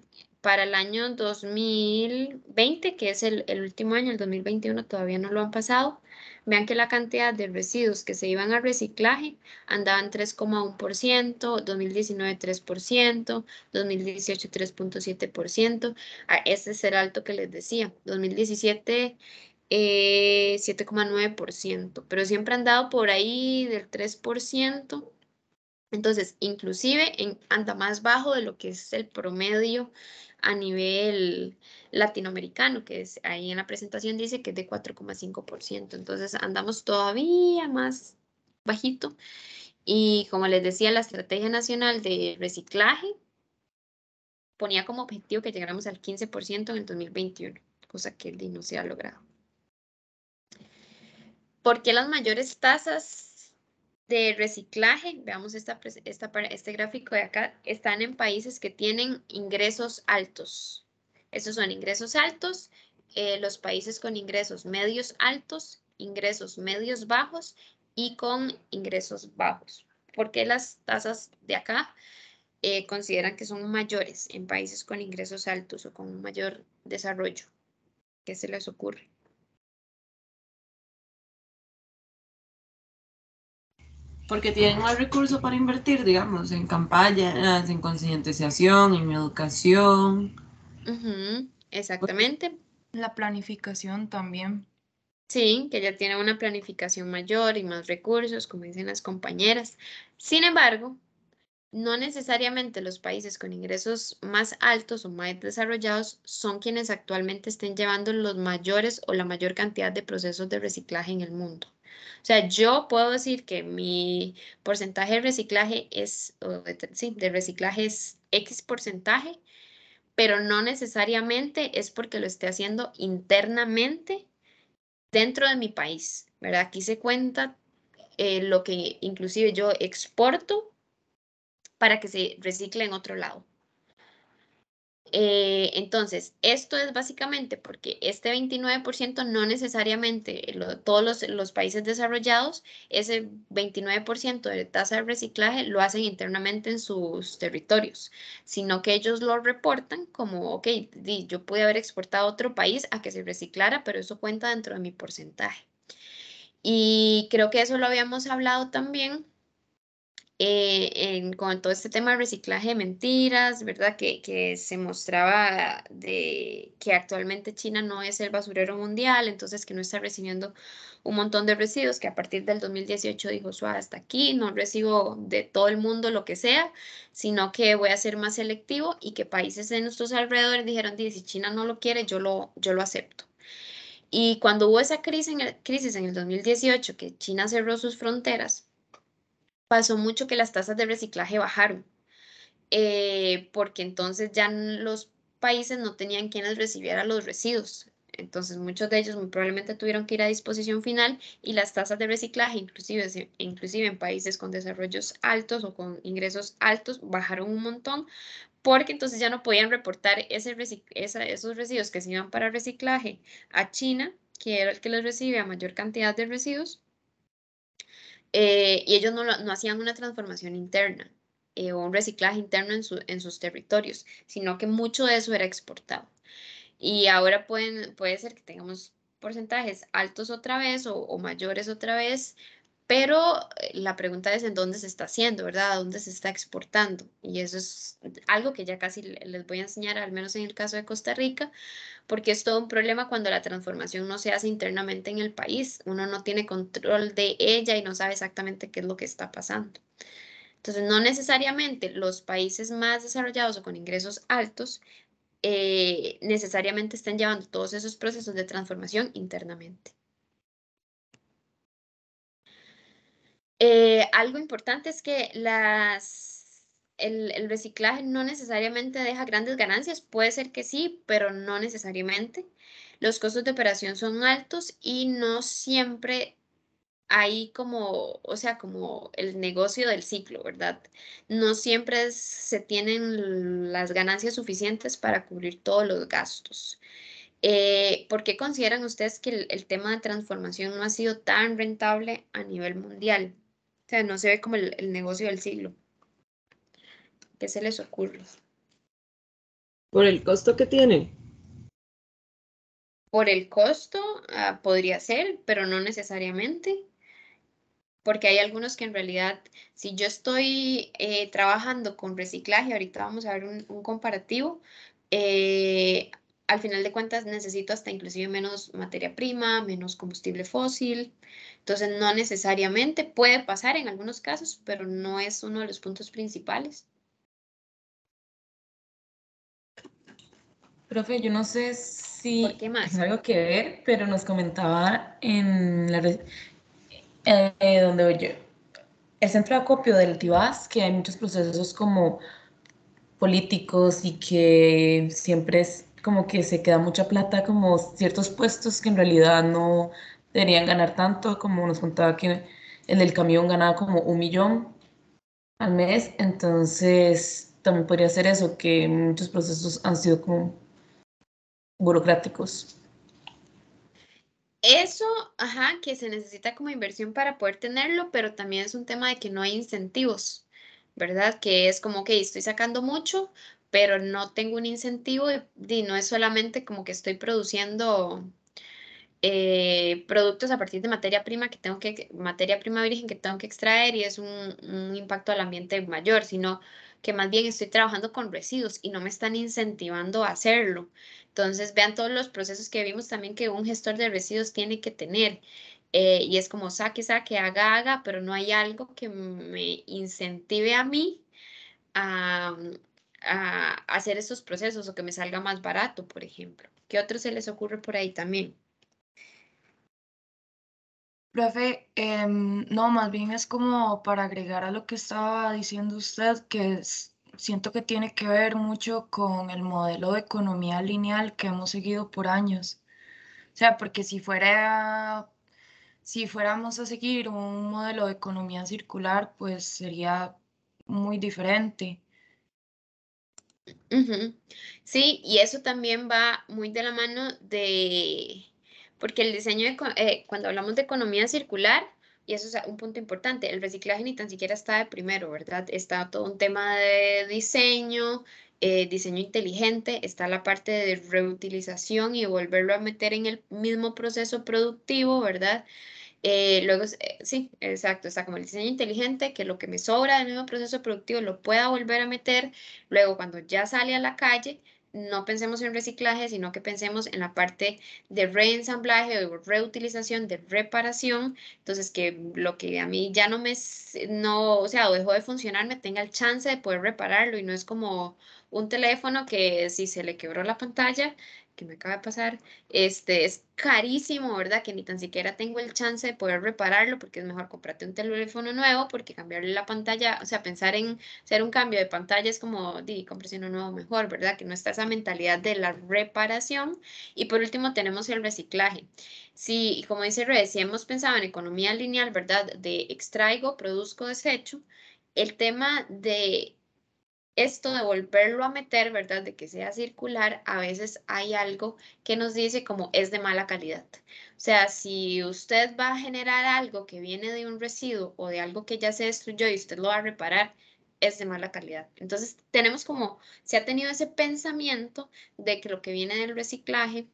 para el año 2020, que es el último año, el 2021 todavía no lo han pasado, vean que la cantidad de residuos que se iban a reciclaje andaban 3,1%, 2019 3%, 2018 3,7%. Ese es el alto que les decía. 2017 7,9%, pero siempre han dado por ahí del 3%. Entonces, inclusive anda más bajo de lo que es el promedio a nivel latinoamericano, que es ahí en la presentación dice que es de 4,5%. Entonces, andamos todavía más bajito. Y como les decía, la Estrategia Nacional de Reciclaje ponía como objetivo que llegáramos al 15% en el 2021, cosa que no se ha logrado. ¿Por qué las mayores tasas de reciclaje? Veamos este gráfico de acá. Están en países que tienen ingresos altos. Esos son ingresos altos, los países con ingresos medios altos, ingresos medios bajos y con ingresos bajos. ¿Por qué las tasas de acá consideran que son mayores en países con ingresos altos o con un mayor desarrollo? ¿Qué se les ocurre? Porque tienen más recursos para invertir, digamos, en campañas, en concientización, en educación. Exactamente. La planificación también. Sí, que ya tiene una planificación mayor y más recursos, como dicen las compañeras. Sin embargo, no necesariamente los países con ingresos más altos o más desarrollados son quienes actualmente estén llevando los mayores o la mayor cantidad de procesos de reciclaje en el mundo. O sea, yo puedo decir que mi porcentaje de reciclaje de reciclaje es X porcentaje, pero no necesariamente es porque lo esté haciendo internamente dentro de mi país, ¿verdad? Aquí se cuenta lo que inclusive yo exporto para que se recicle en otro lado. Entonces, esto es básicamente porque este 29% no necesariamente todos los países desarrollados, ese 29% de tasa de reciclaje lo hacen internamente en sus territorios, sino que ellos lo reportan como, ok, yo pude haber exportado a otro país a que se reciclara, pero eso cuenta dentro de mi porcentaje. Y creo que eso lo habíamos hablado también con todo este tema de reciclaje de mentiras, ¿verdad? Que se mostraba de que actualmente China no es el basurero mundial, entonces que no está recibiendo un montón de residuos, que a partir del 2018 dijo, suave, hasta aquí, no recibo de todo el mundo lo que sea, sino que voy a ser más selectivo y que países de nuestros alrededores dijeron, si China no lo quiere, yo lo acepto. Y cuando hubo esa crisis en el 2018, que China cerró sus fronteras, pasó mucho que las tasas de reciclaje bajaron, porque entonces ya los países no tenían quienes recibieran los residuos. Entonces muchos de ellos muy probablemente tuvieron que ir a disposición final y las tasas de reciclaje, inclusive en países con desarrollos altos o con ingresos altos, bajaron un montón porque entonces ya no podían reportar esos residuos que se iban para reciclaje a China, que era el que les recibe a mayor cantidad de residuos, y ellos no hacían una transformación interna o un reciclaje interno en sus territorios, sino que mucho de eso era exportado. Y ahora puede ser que tengamos porcentajes altos otra vez o mayores otra vez, pero la pregunta es en dónde se está haciendo, ¿verdad? ¿A dónde se está exportando? Y eso es algo que ya casi les voy a enseñar, al menos en el caso de Costa Rica, porque es todo un problema cuando la transformación no se hace internamente en el país. Uno no tiene control de ella y no sabe exactamente qué es lo que está pasando. Entonces, no necesariamente los países más desarrollados o con ingresos altos necesariamente estén llevando todos esos procesos de transformación internamente. Algo importante es que el reciclaje no necesariamente deja grandes ganancias, puede ser que sí, pero no necesariamente. Los costos de operación son altos y no siempre hay como, o sea, como el negocio del ciclo, ¿verdad? No siempre se tienen las ganancias suficientes para cubrir todos los gastos. ¿Por qué consideran ustedes que el tema de transformación no ha sido tan rentable a nivel mundial? O sea, no se ve como el negocio del siglo. ¿Qué se les ocurre? Por el costo que tiene. Por el costo, podría ser, pero no necesariamente, porque hay algunos que en realidad, si yo estoy trabajando con reciclaje, ahorita vamos a ver un comparativo, al final de cuentas necesito hasta inclusive menos materia prima, menos combustible fósil. Entonces no necesariamente puede pasar en algunos casos, pero no es uno de los puntos principales. Profe, yo no sé ¿Por si qué más? tiene algo que ver, pero nos comentaba en donde yo, el centro de acopio del Tibás, que hay muchos procesos como políticos y que siempre es como que se queda mucha plata, como ciertos puestos que en realidad no deberían ganar tanto, como nos contaba que el del camión ganaba como 1 millón al mes, entonces también podría ser eso, que muchos procesos han sido como burocráticos. Eso, ajá, que se necesita como inversión para poder tenerlo, pero también es un tema de que no hay incentivos, ¿verdad? Que es como que estoy sacando mucho, pero no tengo un incentivo y no es solamente como que estoy produciendo productos a partir de materia prima materia prima virgen que tengo que extraer y es un impacto al ambiente mayor, sino que más bien estoy trabajando con residuos y no me están incentivando a hacerlo. Entonces, vean todos los procesos que vimos también que un gestor de residuos tiene que tener. Y es como saque, saque, haga, pero no hay algo que me incentive a mí a, a hacer esos procesos o que me salga más barato, por ejemplo. ¿Qué otro se les ocurre por ahí también? Profe, no, más bien es como para agregar a lo que estaba diciendo usted, que siento que tiene que ver mucho con el modelo de economía lineal que hemos seguido por años. O sea, porque si fuéramos a seguir un modelo de economía circular, pues sería muy diferente. Ujú. Sí, y eso también va muy de la mano porque el diseño, cuando hablamos de economía circular, y eso es un punto importante, el reciclaje ni tan siquiera está de primero, ¿verdad? Está todo un tema de diseño, diseño inteligente, está la parte de reutilización y volverlo a meter en el mismo proceso productivo, ¿verdad? Luego, sí, exacto, está como el diseño inteligente, que lo que me sobra del mismo proceso productivo lo pueda volver a meter. Luego, cuando ya sale a la calle, no pensemos en reciclaje, sino que pensemos en la parte de reensamblaje, de reutilización, de reparación. Entonces, que lo que a mí ya no, o sea, o dejó de funcionar, me tenga el chance de poder repararlo y no es como un teléfono que si se le quebró la pantalla, que me acaba de pasar, es carísimo, ¿verdad? Que ni tan siquiera tengo el chance de poder repararlo porque es mejor comprarte un teléfono nuevo porque cambiarle la pantalla, o sea, pensar en hacer un cambio de pantalla es como, cómprese uno nuevo mejor, ¿verdad? Que no está esa mentalidad de la reparación. Y por último tenemos el reciclaje. Sí, como dice Red, si hemos pensado en economía lineal, ¿verdad? De extraigo, produzco, desecho, el tema de esto de volverlo a meter, ¿verdad? De que sea circular, a veces hay algo que nos dice como es de mala calidad. O sea, si usted va a generar algo que viene de un residuo o de algo que ya se destruyó y usted lo va a reparar, es de mala calidad. Entonces, tenemos como, se ha tenido ese pensamiento de que lo que viene del reciclaje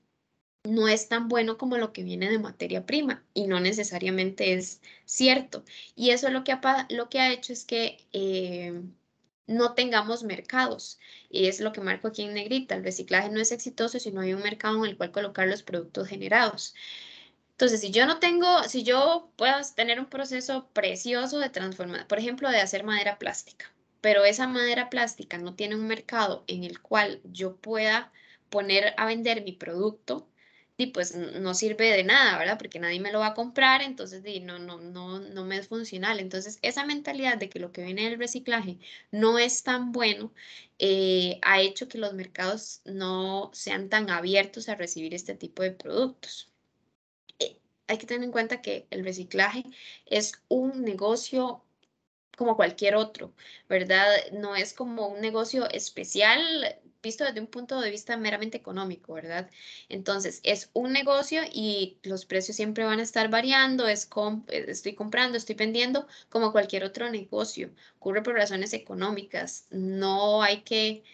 no es tan bueno como lo que viene de materia prima y no necesariamente es cierto. Y eso lo que ha hecho es que no tengamos mercados. Y es lo que marco aquí en negrita. El reciclaje no es exitoso si no hay un mercado en el cual colocar los productos generados. Entonces, si yo puedo tener un proceso precioso de transformar, por ejemplo, de hacer madera plástica, pero esa madera plástica no tiene un mercado en el cual yo pueda poner a vender mi producto, y pues no sirve de nada, ¿verdad? Porque nadie me lo va a comprar, entonces no me es funcional. Entonces, esa mentalidad de que lo que viene del reciclaje no es tan bueno, ha hecho que los mercados no sean tan abiertos a recibir este tipo de productos. Hay que tener en cuenta que el reciclaje es un negocio como cualquier otro, ¿verdad? No es como un negocio especial visto desde un punto de vista meramente económico, ¿verdad? Entonces, es un negocio y los precios siempre van a estar variando, estoy comprando, estoy vendiendo, como cualquier otro negocio. Ocurre por razones económicas. No hay que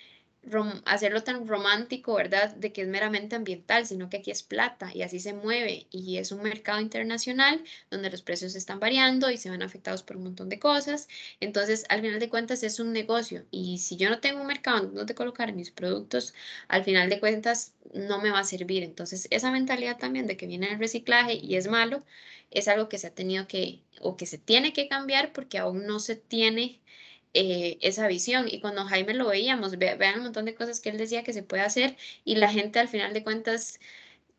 hacerlo tan romántico, ¿verdad? De que es meramente ambiental, sino que aquí es plata y así se mueve y es un mercado internacional donde los precios están variando y se ven afectados por un montón de cosas. Entonces, al final de cuentas es un negocio y si yo no tengo un mercado donde colocar mis productos, al final de cuentas no me va a servir. Entonces, esa mentalidad también de que viene el reciclaje y es malo, es algo que se ha tenido que, o que se tiene que cambiar porque aún no se tiene esa visión. Y cuando Jaime lo veíamos, vean un montón de cosas que él decía que se puede hacer y la gente al final de cuentas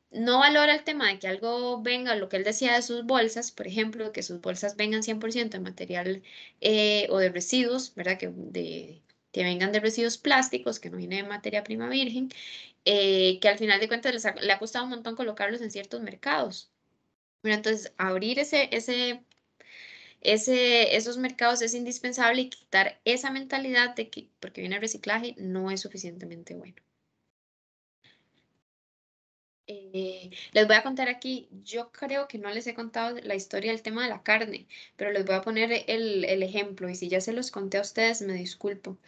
no valora el tema de que algo venga, lo que él decía de sus bolsas, por ejemplo, que sus bolsas vengan 100% de material o de residuos, ¿verdad? Que vengan de residuos plásticos, que no viene de materia prima virgen, que al final de cuentas le ha costado un montón colocarlos en ciertos mercados. Bueno, entonces, abrir esos mercados es indispensable y quitar esa mentalidad de que porque viene el reciclaje no es suficientemente bueno. Les voy a contar aquí, yo creo que no les he contado la historia del tema de la carne, pero les voy a poner el ejemplo y si ya se los conté a ustedes me disculpo,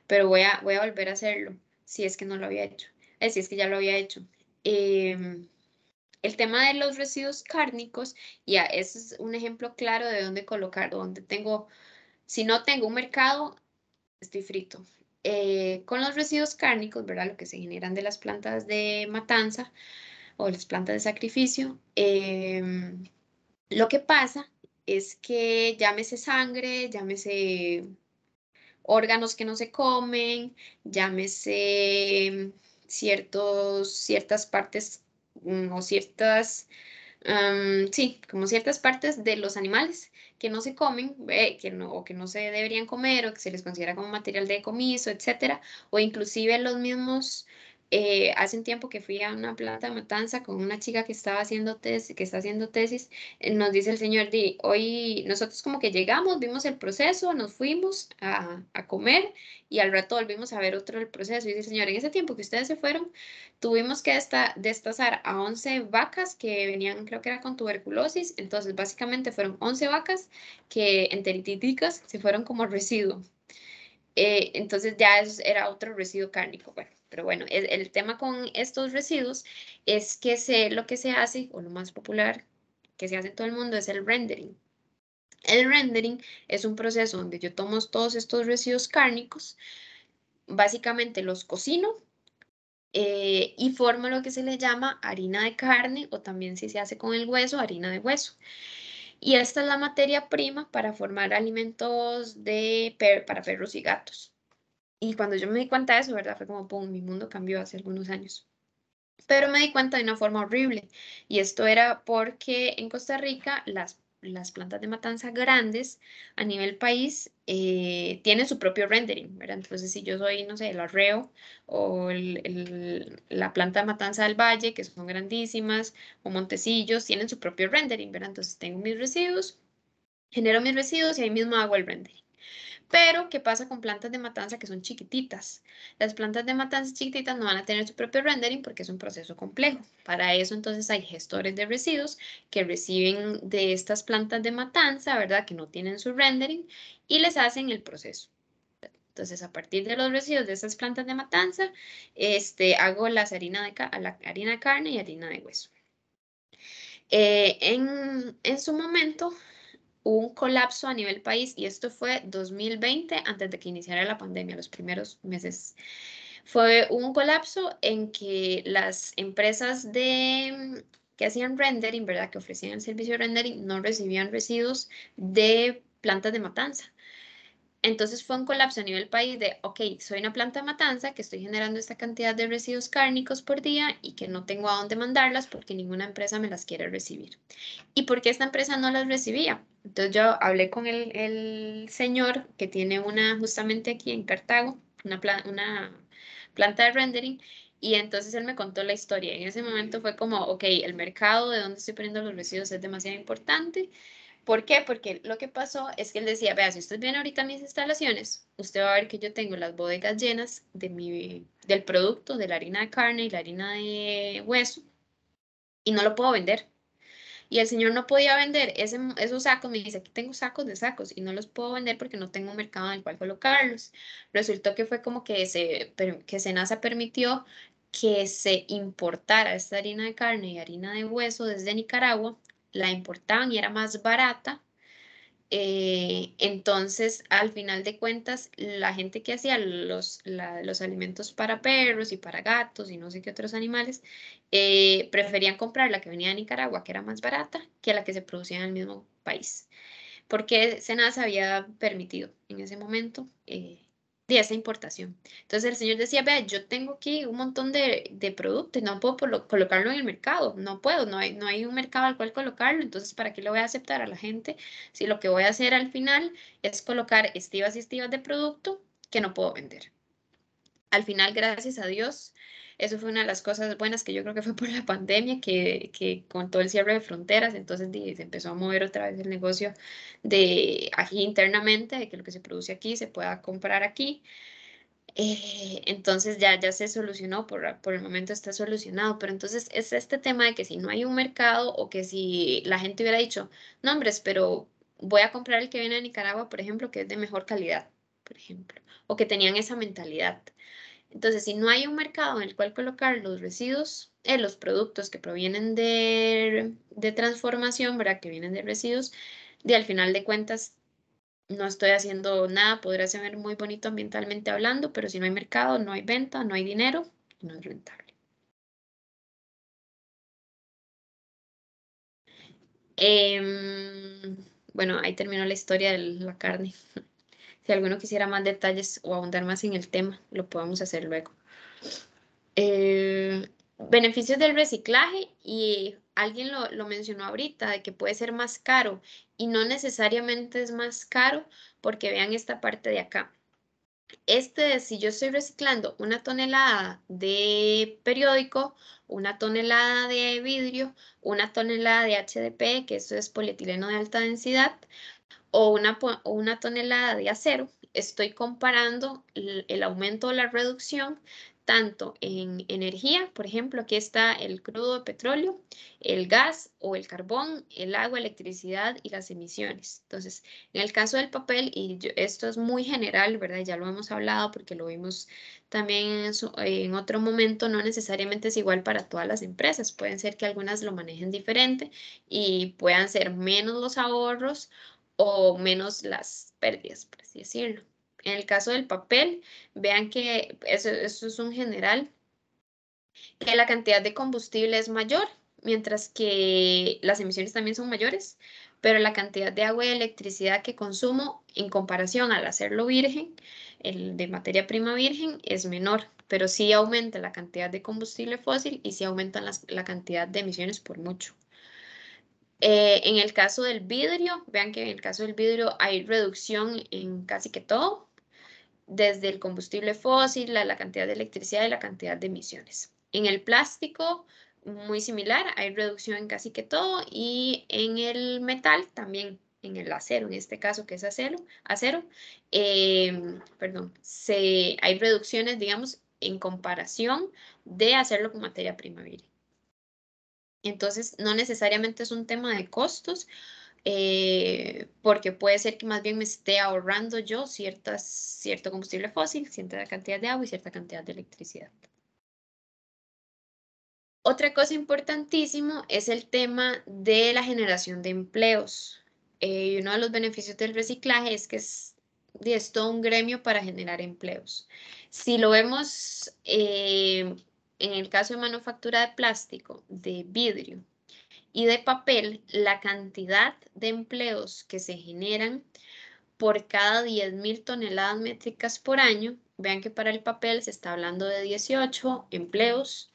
pero voy a volver a hacerlo si es que no lo había hecho, si es que ya lo había hecho. El tema de los residuos cárnicos, ya, ese es un ejemplo claro de dónde colocar, dónde tengo. Si no tengo un mercado, estoy frito. Con los residuos cárnicos, ¿verdad? Lo que se generan de las plantas de matanza o las plantas de sacrificio, lo que pasa es que llámese sangre, llámese órganos que no se comen, llámese ciertas partes o ciertas sí, como ciertas partes de los animales que no se comen, o que no se deberían comer, o que se les considera como material de decomiso, etcétera, o inclusive los mismos, hace un tiempo que fui a una planta de matanza con una chica que estaba haciendo tesis, que está haciendo tesis, nos dice el señor, hoy nosotros como que llegamos, vimos el proceso, nos fuimos a comer y al rato volvimos a ver otro el proceso, y dice el señor, en ese tiempo que ustedes se fueron, tuvimos que destazar a 11 vacas que venían, creo que era con tuberculosis, entonces básicamente fueron 11 vacas que enteritíticas se fueron como residuo. Entonces ya eso era otro residuo cárnico. Bueno, pero bueno, el tema con estos residuos es que lo que se hace, o lo más popular que se hace en todo el mundo, es el rendering. El rendering es un proceso donde yo tomo todos estos residuos cárnicos, básicamente los cocino y forma lo que se le llama harina de carne o también si se hace con el hueso, harina de hueso. Y esta es la materia prima para formar alimentos para perros y gatos. Y cuando yo me di cuenta de eso, ¿verdad? Fue como, pum, mi mundo cambió hace algunos años. Pero me di cuenta de una forma horrible. Y esto era porque en Costa Rica las plantas de matanza grandes a nivel país tienen su propio rendering, ¿verdad? Entonces, si yo soy, no sé, el Arreo o la planta de matanza del Valle, que son grandísimas, o Montecillos, tienen su propio rendering, ¿verdad? Entonces, tengo mis residuos, genero mis residuos y ahí mismo hago el rendering. Pero, ¿qué pasa con plantas de matanza que son chiquititas? Las plantas de matanza chiquititas no van a tener su propio rendering porque es un proceso complejo. Para eso, entonces, hay gestores de residuos que reciben de estas plantas de matanza, ¿verdad? Que no tienen su rendering y les hacen el proceso. Entonces, a partir de los residuos de esas plantas de matanza, hago la harina de carne y harina de hueso. En su momento, hubo un colapso a nivel país y esto fue 2020, antes de que iniciara la pandemia, los primeros meses. Fue un colapso en que las empresas que hacían rendering, ¿verdad? Que ofrecían el servicio de rendering, no recibían residuos de plantas de matanza. Entonces fue un colapso a nivel país de, ok, soy una planta de matanza que estoy generando esta cantidad de residuos cárnicos por día y que no tengo a dónde mandarlas porque ninguna empresa me las quiere recibir. ¿Y por qué esta empresa no las recibía? Entonces yo hablé con el señor que tiene justamente aquí en Cartago, una planta de rendering, y entonces él me contó la historia. En ese momento fue como, ok, el mercado de donde estoy poniendo los residuos es demasiado importante. ¿Por qué? Porque lo que pasó es que él decía, vea, si usted viene ahorita a mis instalaciones, usted va a ver que yo tengo las bodegas llenas del producto, de la harina de carne y la harina de hueso, y no lo puedo vender. Y el señor no podía vender esos sacos, me dice, aquí tengo sacos de sacos y no los puedo vender porque no tengo un mercado en el cual colocarlos. Resultó que fue como que SENASA permitió que se importara esta harina de carne y harina de hueso desde Nicaragua, la importaban y era más barata. Entonces, al final de cuentas, la gente que hacía los alimentos para perros y para gatos y no sé qué otros animales, preferían comprar la que venía de Nicaragua, que era más barata, que la que se producía en el mismo país. Porque SENASA había permitido en ese momento de esa importación. Entonces el señor decía, vea, yo tengo aquí un montón de productos y no puedo colocarlo en el mercado, no puedo, no hay un mercado al cual colocarlo, entonces ¿para qué lo voy a aceptar a la gente si lo que voy a hacer al final es colocar estivas y estivas de producto que no puedo vender? Al final, gracias a Dios, eso fue una de las cosas buenas que yo creo que fue por la pandemia, que con todo el cierre de fronteras, entonces se empezó a mover otra vez el negocio de aquí internamente, de que lo que se produce aquí se pueda comprar aquí. Entonces ya se solucionó, por el momento está solucionado, pero entonces es este tema de que si no hay un mercado o que si la gente hubiera dicho, no hombres, pero voy a comprar el que viene de Nicaragua, por ejemplo, que es de mejor calidad, por ejemplo, o que tenían esa mentalidad. Entonces, si no hay un mercado en el cual colocar los residuos, los productos que provienen de transformación, ¿verdad? Que vienen de residuos, al final de cuentas no estoy haciendo nada, podría ser muy bonito ambientalmente hablando, pero si no hay mercado, no hay venta, no hay dinero, no es rentable. Bueno, ahí terminó la historia de la carne. Si alguno quisiera más detalles o ahondar más en el tema, lo podemos hacer luego. Beneficios del reciclaje, y alguien lo mencionó ahorita, de que puede ser más caro y no necesariamente es más caro porque vean esta parte de acá. Si yo estoy reciclando una tonelada de periódico, una tonelada de vidrio, una tonelada de HDP, que eso es polietileno de alta densidad, o una tonelada de acero, estoy comparando el aumento o la reducción tanto en energía, por ejemplo, aquí está el crudo de petróleo, el gas o el carbón, el agua, electricidad y las emisiones. Entonces, en el caso del papel, y esto es muy general, ¿verdad? Ya lo hemos hablado porque lo vimos también en otro momento, no necesariamente es igual para todas las empresas. Pueden ser que algunas lo manejen diferente y puedan ser menos los ahorros o menos las pérdidas, por así decirlo. En el caso del papel, vean que eso es un general, que la cantidad de combustible es mayor, mientras que las emisiones también son mayores, pero la cantidad de agua y electricidad que consumo en comparación al hacerlo virgen, el de materia prima virgen, es menor, pero sí aumenta la cantidad de combustible fósil y sí aumenta la cantidad de emisiones por mucho. En el caso del vidrio, vean que en el caso del vidrio hay reducción en casi que todo, desde el combustible fósil, la cantidad de electricidad y la cantidad de emisiones. En el plástico, muy similar, hay reducción en casi que todo, y en el metal también, en el acero, en este caso que es acero, perdón, hay reducciones, digamos, en comparación de hacerlo con materia prima virgen. Entonces, no necesariamente es un tema de costos, porque puede ser que más bien me esté ahorrando yo cierto combustible fósil, cierta cantidad de agua y cierta cantidad de electricidad. Otra cosa importantísimo es el tema de la generación de empleos. Y uno de los beneficios del reciclaje es que es todo un gremio para generar empleos. Si lo vemos en el caso de manufactura de plástico, de vidrio y de papel, la cantidad de empleos que se generan por cada 10.000 toneladas métricas por año, vean que para el papel se está hablando de 18 empleos,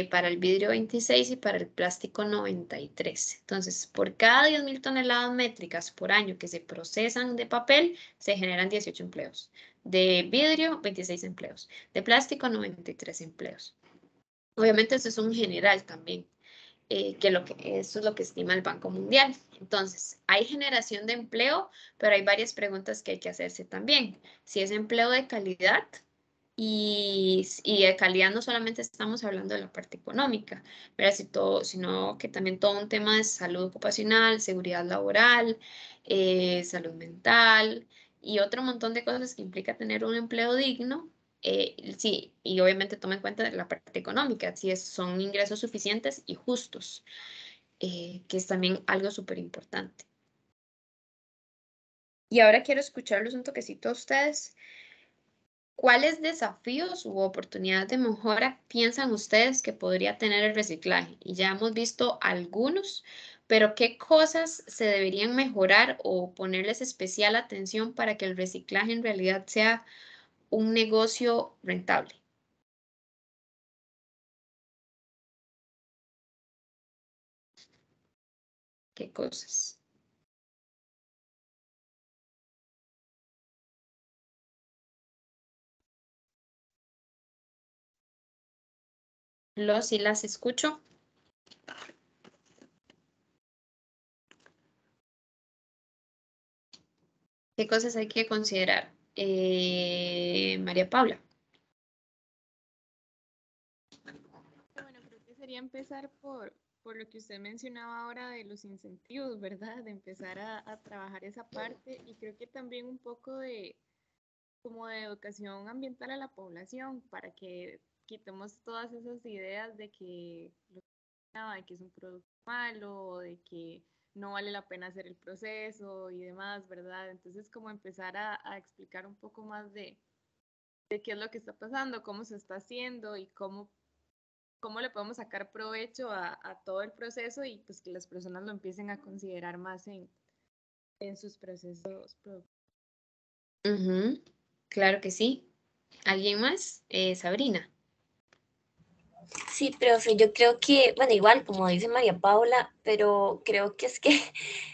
para el vidrio 26 y para el plástico 93. Entonces, por cada 10.000 toneladas métricas por año que se procesan de papel, se generan 18 empleos. De vidrio, 26 empleos. De plástico, 93 empleos. Obviamente, eso es un general también. Eso es lo que estima el Banco Mundial. Entonces, hay generación de empleo, pero hay varias preguntas que hay que hacerse también. Si es empleo de calidad, Y de calidad no solamente estamos hablando de la parte económica, ¿verdad? Sino que también todo un tema de salud ocupacional, seguridad laboral, salud mental y otro montón de cosas que implica tener un empleo digno. Sí, y obviamente toma en cuenta la parte económica, si son ingresos suficientes y justos, que es también algo súper importante. Y ahora quiero escucharlos un toquecito a ustedes. ¿Cuáles desafíos u oportunidades de mejora piensan ustedes que podría tener el reciclaje? Y ya hemos visto algunos, pero ¿qué cosas se deberían mejorar o ponerles especial atención para que el reciclaje en realidad sea un negocio rentable? ¿Qué cosas? Los y las escucho. ¿Qué cosas hay que considerar? María Paula. Bueno, creo que sería empezar por lo que usted mencionaba ahora de los incentivos, ¿verdad? De empezar a trabajar esa parte y creo que también un poco de como de educación ambiental a la población para que quitemos todas esas ideas de que de que es un producto malo, de que no vale la pena hacer el proceso y demás, ¿verdad? Entonces como empezar a explicar un poco más de qué es lo que está pasando, cómo se está haciendo y cómo le podemos sacar provecho a todo el proceso y pues que las personas lo empiecen a considerar más en sus procesos productivos. Claro que sí. ¿Alguien más? Sabrina. Sí, profe, yo creo que, bueno, igual como dice María Paula, pero creo que es que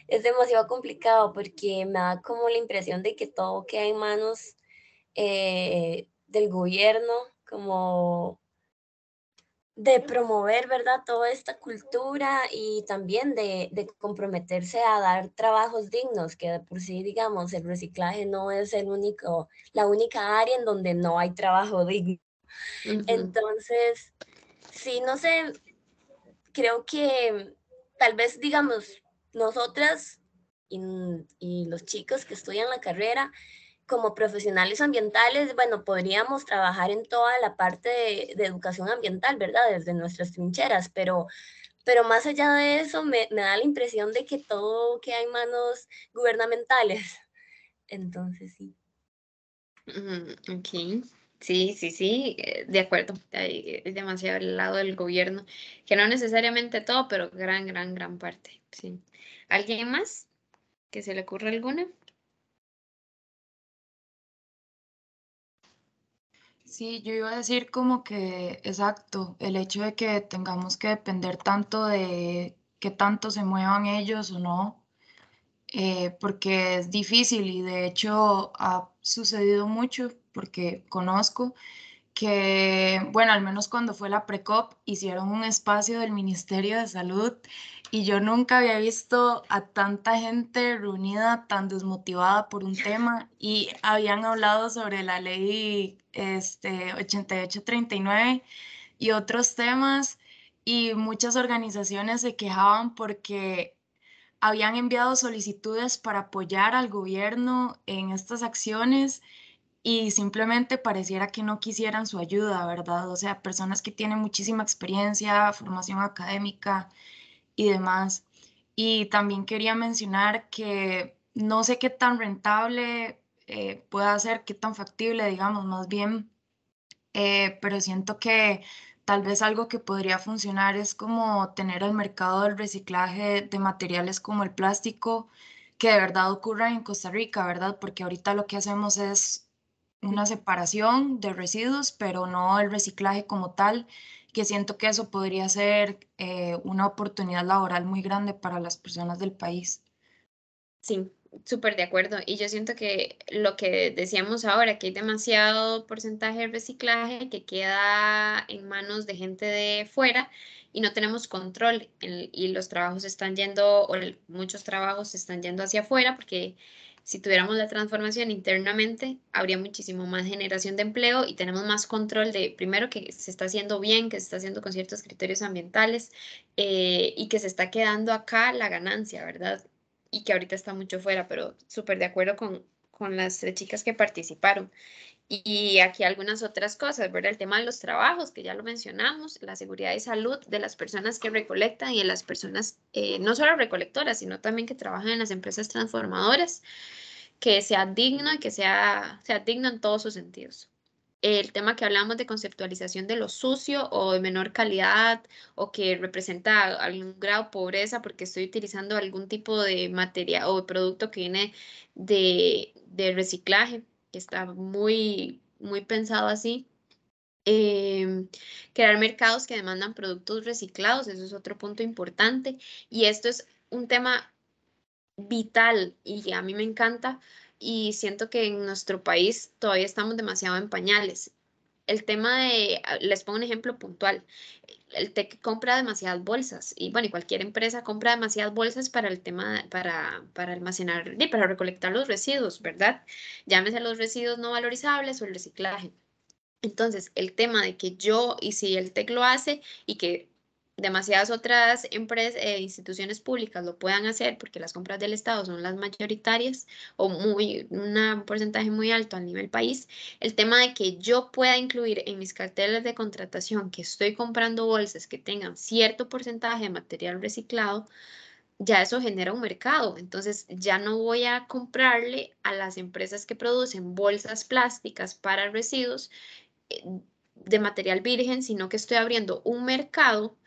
es demasiado complicado porque me da como la impresión de que todo queda en manos del gobierno, como de promover, ¿verdad?, toda esta cultura y también de comprometerse a dar trabajos dignos, que de por sí, digamos, el reciclaje no es la única área en donde no hay trabajo digno. Entonces, sí, no sé, creo que tal vez, digamos, nosotras y los chicos que estudian la carrera, como profesionales ambientales, bueno, podríamos trabajar en toda la parte de educación ambiental, ¿verdad? Desde nuestras trincheras, pero más allá de eso, me da la impresión de que todo queda en manos gubernamentales. Entonces, sí. Ok. Sí, sí, sí, de acuerdo. Es demasiado el lado del gobierno, que no necesariamente todo, pero gran parte. Sí. ¿Alguien más? ¿Que se le ocurra alguna? Sí, yo iba a decir como que, exacto, el hecho de que tengamos que depender tanto de qué tanto se muevan ellos o no, porque es difícil y de hecho ha sucedido mucho porque conozco que, bueno, al menos cuando fue la Precop, hicieron un espacio del Ministerio de Salud y yo nunca había visto a tanta gente reunida tan desmotivada por un tema y habían hablado sobre la ley 8839 y otros temas y muchas organizaciones se quejaban porque habían enviado solicitudes para apoyar al gobierno en estas acciones y simplemente pareciera que no quisieran su ayuda, ¿verdad? O sea, personas que tienen muchísima experiencia, formación académica y demás. Y también quería mencionar que no sé qué tan rentable pueda ser, qué tan factible, digamos, más bien, pero siento que tal vez algo que podría funcionar es como tener el mercado del reciclaje de materiales como el plástico, que de verdad ocurra en Costa Rica, ¿verdad? Porque ahorita lo que hacemos es una separación de residuos, pero no el reciclaje como tal, que siento que eso podría ser una oportunidad laboral muy grande para las personas del país. Sí, súper de acuerdo. Y yo siento que lo que decíamos ahora, que hay demasiado porcentaje de reciclaje que queda en manos de gente de fuera y no tenemos control y los trabajos están yendo, muchos trabajos están yendo hacia afuera porque Si tuviéramos la transformación internamente, habría muchísimo más generación de empleo y tenemos más control de, primero, que se está haciendo bien, que se está haciendo con ciertos criterios ambientales y que se está quedando acá la ganancia, ¿verdad? Y que ahorita está mucho fuera, pero súper de acuerdo con las 3 chicas que participaron. Y aquí algunas otras cosas, ¿verdad? El tema de los trabajos, que ya lo mencionamos, la seguridad y salud de las personas que recolectan y de las personas, no solo recolectoras, sino también que trabajan en las empresas transformadoras, que sea digno y que sea digno en todos sus sentidos. El tema que hablamos de conceptualización de lo sucio o de menor calidad o que representa algún grado de pobreza porque estoy utilizando algún tipo de materia o de producto que viene de reciclaje, que está muy, muy pensado así. Crear mercados que demandan productos reciclados, eso es otro punto importante. Y esto es un tema vital y a mí me encanta y siento que en nuestro país todavía estamos demasiado en pañales. El tema de, les pongo un ejemplo puntual, el TEC compra demasiadas bolsas y bueno, y cualquier empresa compra demasiadas bolsas para el tema, para almacenar y para recolectar los residuos, ¿verdad? Llámese los residuos no valorizables o el reciclaje. Entonces, el tema de que yo, y si el TEC lo hace y que demasiadas otras empresas e instituciones públicas lo puedan hacer porque las compras del Estado son las mayoritarias o un porcentaje muy alto a nivel país, el tema de que yo pueda incluir en mis carteles de contratación que estoy comprando bolsas que tengan cierto porcentaje de material reciclado, ya eso genera un mercado. Entonces ya no voy a comprarle a las empresas que producen bolsas plásticas para residuos de material virgen, sino que estoy abriendo un mercado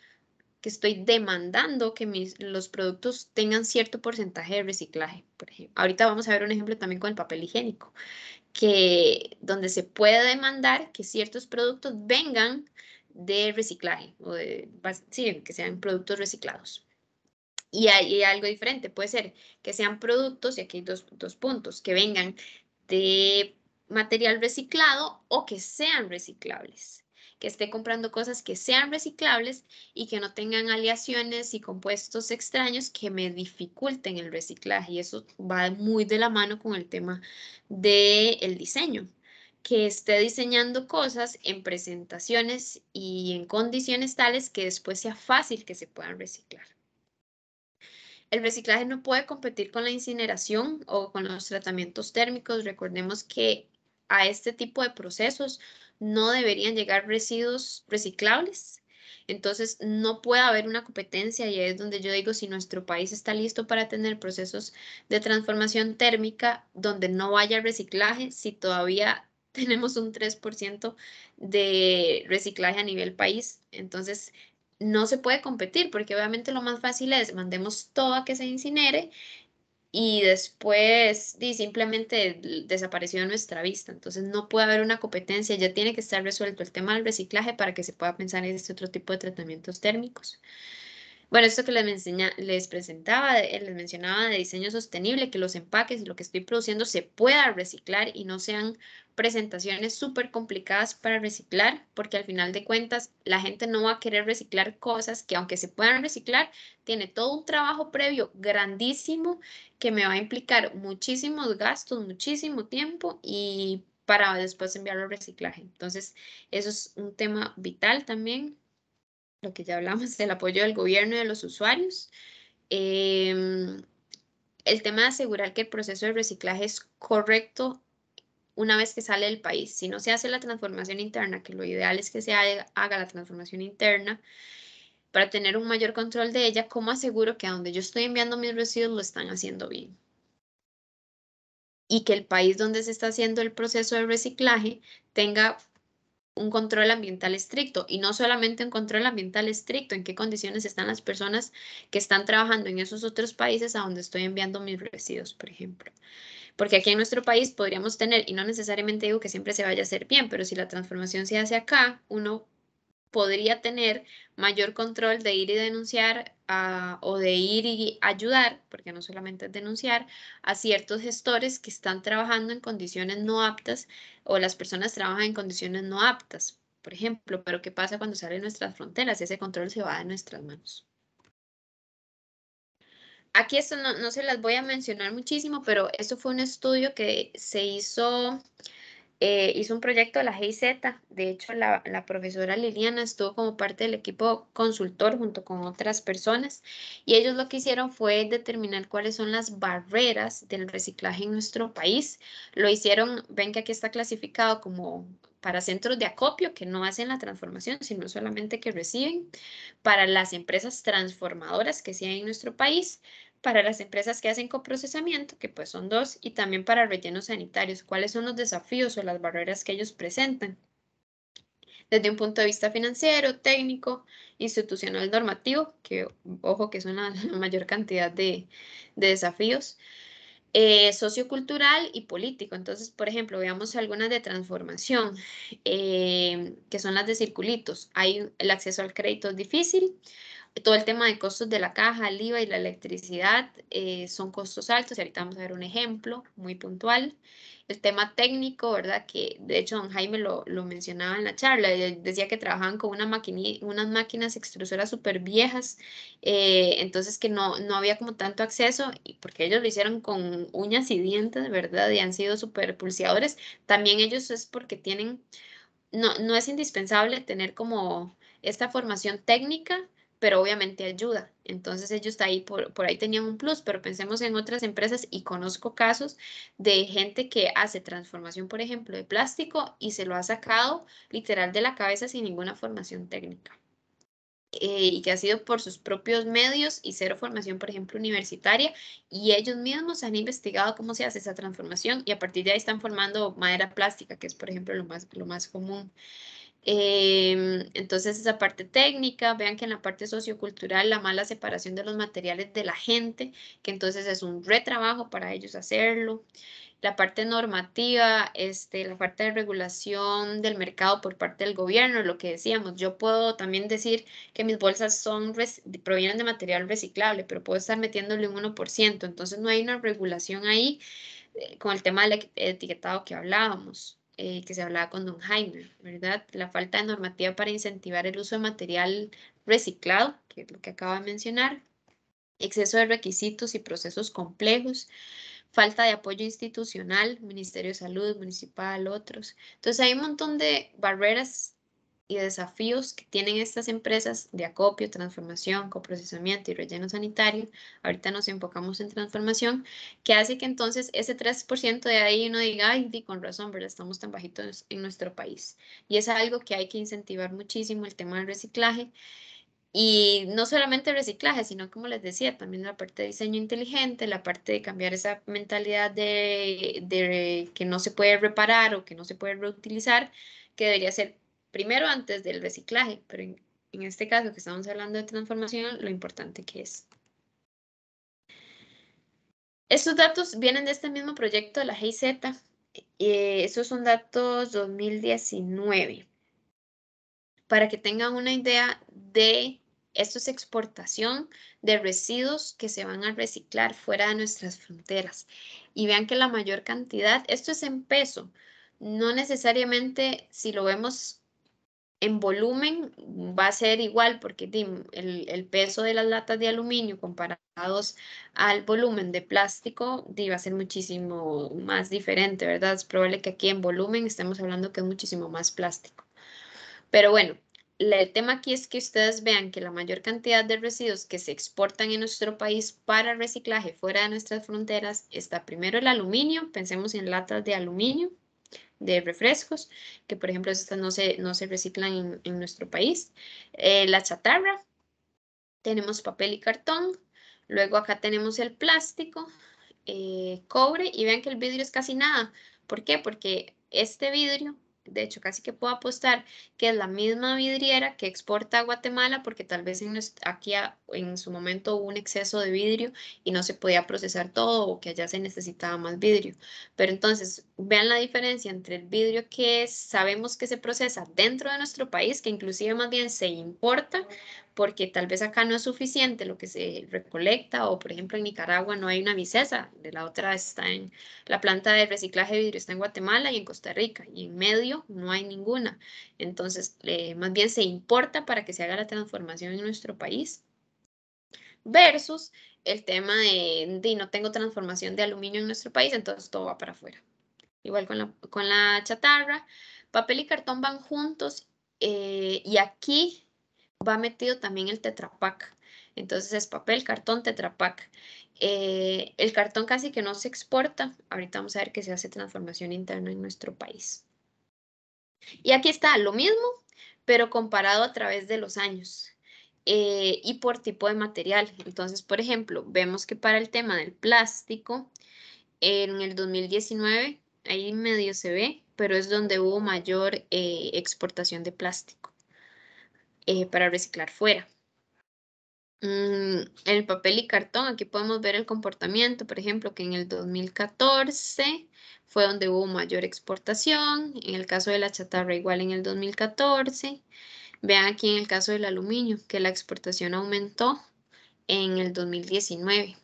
que estoy demandando que los productos tengan cierto porcentaje de reciclaje, por ejemplo. Ahorita vamos a ver un ejemplo también con el papel higiénico, que donde se puede demandar que ciertos productos vengan de reciclaje o sí, que sean productos reciclados. Y hay algo diferente, puede ser que sean productos, y aquí hay dos puntos, que vengan de material reciclado o que sean reciclables, que esté comprando cosas que sean reciclables y que no tengan aleaciones y compuestos extraños que me dificulten el reciclaje. Y eso va muy de la mano con el tema del diseño, que esté diseñando cosas en presentaciones y en condiciones tales que después sea fácil que se puedan reciclar. El reciclaje no puede competir con la incineración o con los tratamientos térmicos. Recordemos que a este tipo de procesos no deberían llegar residuos reciclables. Entonces, no puede haber una competencia y ahí es donde yo digo, si nuestro país está listo para tener procesos de transformación térmica donde no haya reciclaje, si todavía tenemos un 3% de reciclaje a nivel país, entonces no se puede competir porque obviamente lo más fácil es mandemos todo a que se incinere y después simplemente desapareció de nuestra vista. Entonces no puede haber una competencia, ya tiene que estar resuelto el tema del reciclaje para que se pueda pensar en este otro tipo de tratamientos térmicos. Bueno, esto que les presentaba, les mencionaba de diseño sostenible, que los empaques y lo que estoy produciendo se pueda reciclar y no sean presentaciones súper complicadas para reciclar, porque al final de cuentas la gente no va a querer reciclar cosas que aunque se puedan reciclar, tiene todo un trabajo previo grandísimo que me va a implicar muchísimos gastos, muchísimo tiempo y para después enviarlo al reciclaje. Entonces, eso es un tema vital también lo que ya hablamos del apoyo del gobierno y de los usuarios. El tema de asegurar que el proceso de reciclaje es correcto una vez que sale del país. Si no se hace la transformación interna, que lo ideal es que se haga la transformación interna para tener un mayor control de ella, ¿cómo aseguro que a donde yo estoy enviando mis residuos lo están haciendo bien? Y que el país donde se está haciendo el proceso de reciclaje tenga un control ambiental estricto y no solamente un control ambiental estricto, en qué condiciones están las personas que están trabajando en esos otros países a donde estoy enviando mis residuos, por ejemplo. Porque aquí en nuestro país podríamos tener, y no necesariamente digo que siempre se vaya a hacer bien, pero si la transformación se hace acá, uno podría tener mayor control de ir y denunciar o de ir y ayudar, porque no solamente es denunciar, a ciertos gestores que están trabajando en condiciones no aptas o las personas trabajan en condiciones no aptas, por ejemplo. Pero ¿qué pasa cuando salen nuestras fronteras? Ese control se va de nuestras manos. aquí esto no se las voy a mencionar muchísimo, pero esto fue un estudio que se hizo un proyecto de la GIZ. De hecho, la profesora Liliana estuvo como parte del equipo consultor junto con otras personas y ellos lo que hicieron fue determinar cuáles son las barreras del reciclaje en nuestro país. Lo hicieron, ven que aquí está clasificado como para centros de acopio que no hacen la transformación, sino solamente que reciben, para las empresas transformadoras que sí hay en nuestro país, para las empresas que hacen coprocesamiento, que pues son 2, y también para rellenos sanitarios. ¿Cuáles son los desafíos o las barreras que ellos presentan? Desde un punto de vista financiero, técnico, institucional, normativo, que ojo que son la mayor cantidad de desafíos, sociocultural y político. Entonces, por ejemplo, veamos algunas de transformación, que son las de circulitos. Hay el acceso al crédito es difícil. Todo el tema de costos de la caja, el IVA y la electricidad son costos altos. Y ahorita vamos a ver un ejemplo muy puntual. El tema técnico, ¿verdad? Que de hecho don Jaime lo mencionaba en la charla. Decía que trabajaban con unas máquinas extrusoras súper viejas. Entonces que no había como tanto acceso, y porque ellos lo hicieron con uñas y dientes, ¿verdad? Y han sido súper pulseadores. También ellos es porque tienen, no es indispensable tener como esta formación técnica, pero obviamente ayuda. Entonces ellos ahí por ahí tenían un plus, pero pensemos en otras empresas y conozco casos de gente que hace transformación, por ejemplo, de plástico y se lo ha sacado literal de la cabeza sin ninguna formación técnica. Y que ha sido por sus propios medios y cero formación, por ejemplo, universitaria, y ellos mismos han investigado cómo se hace esa transformación y a partir de ahí están formando madera plástica, que es, por ejemplo, lo más común. Entonces esa parte técnica, vean que en la parte sociocultural la mala separación de los materiales de la gente, que entonces es un retrabajo para ellos hacerlo. La parte normativa, la parte de regulación del mercado por parte del gobierno, lo que decíamos, yo puedo también decir que mis bolsas provienen de material reciclable, pero puedo estar metiéndole un 1%, entonces no hay una regulación ahí con el tema del etiquetado que hablábamos. Que se hablaba con don Jaime, ¿verdad? La falta de normativa para incentivar el uso de material reciclado, que es lo que acabo de mencionar, exceso de requisitos y procesos complejos, falta de apoyo institucional, Ministerio de Salud, municipal, otros. Entonces hay un montón de barreras y desafíos que tienen estas empresas de acopio, transformación, coprocesamiento y relleno sanitario. Ahorita nos enfocamos en transformación, que hace que entonces ese 3% de ahí uno diga, ay, di con razón, ¿verdad? Estamos tan bajitos en nuestro país. Y es algo que hay que incentivar muchísimo, el tema del reciclaje. Y no solamente el reciclaje, sino como les decía, también la parte de diseño inteligente, la parte de cambiar esa mentalidad de que no se puede reparar o que no se puede reutilizar, que debería ser primero antes del reciclaje, pero en este caso que estamos hablando de transformación, lo importante que es. Estos datos vienen de este mismo proyecto de la GIZ. Estos son datos 2019. Para que tengan una idea de esto, es exportación de residuos que se van a reciclar fuera de nuestras fronteras. Y vean que la mayor cantidad, esto es en peso, no necesariamente si lo vemos en volumen va a ser igual, porque el peso de las latas de aluminio comparados al volumen de plástico va a ser muchísimo más diferente, ¿verdad? Es probable que aquí en volumen estemos hablando que es muchísimo más plástico. Pero bueno, el tema aquí es que ustedes vean que la mayor cantidad de residuos que se exportan en nuestro país para reciclaje fuera de nuestras fronteras está primero el aluminio, pensemos en latas de aluminio de refrescos, que por ejemplo estas no se reciclan en nuestro país. La chatarra, tenemos papel y cartón, luego acá tenemos el plástico, cobre, y vean que el vidrio es casi nada. ¿Por qué? Porque este vidrio, de hecho casi que puedo apostar que es la misma vidriera que exporta a Guatemala, porque tal vez aquí en su momento hubo un exceso de vidrio y no se podía procesar todo, o que allá se necesitaba más vidrio. Pero entonces vean la diferencia entre el vidrio que sabemos que se procesa dentro de nuestro país, que inclusive más bien se importa, porque tal vez acá no es suficiente lo que se recolecta, o por ejemplo en Nicaragua no hay una Vicesa, de la otra está en la planta de reciclaje de vidrio, está en Guatemala y en Costa Rica, y en medio no hay ninguna. Entonces, más bien se importa para que se haga la transformación en nuestro país. Versus el tema de no tengo transformación de aluminio en nuestro país, entonces todo va para afuera. Igual con la chatarra, papel y cartón van juntos y aquí va metido también el Tetra Pak. Entonces es papel, cartón, Tetra Pak. El cartón casi que no se exporta. Ahorita vamos a ver que se hace transformación interna en nuestro país. Y aquí está lo mismo, pero comparado a través de los años y por tipo de material. Entonces, por ejemplo, vemos que para el tema del plástico, en el 2019, ahí medio se ve, pero es donde hubo mayor exportación de plástico para reciclar fuera. El papel y cartón, aquí podemos ver el comportamiento, por ejemplo, que en el 2014 fue donde hubo mayor exportación, en el caso de la chatarra igual en el 2014, vean aquí en el caso del aluminio que la exportación aumentó en el 2019.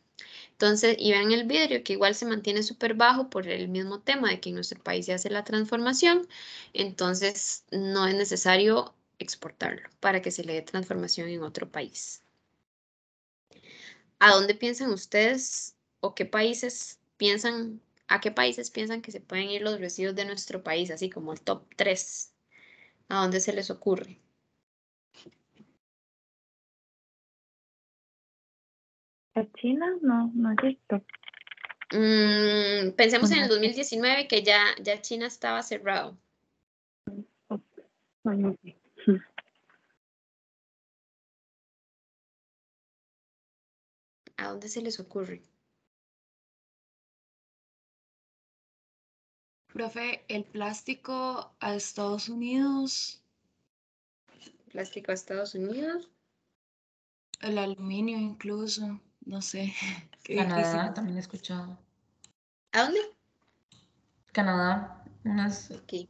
Entonces, y vean el vidrio que igual se mantiene súper bajo por el mismo tema de que en nuestro país se hace la transformación, entonces no es necesario exportarlo para que se le dé transformación en otro país. ¿A dónde piensan ustedes o qué países piensan, a qué países piensan que se pueden ir los residuos de nuestro país, así como el top 3? ¿A dónde se les ocurre? ¿A China? No, no es esto. Pensemos en el 2019 que ya China estaba cerrado. No sé. ¿A dónde se les ocurre? Profe, el plástico a Estados Unidos, Plástico a Estados Unidos. el aluminio incluso, no sé. Qué Canadá, difícil. también he escuchado. ¿A dónde? Canadá, unas... Ok.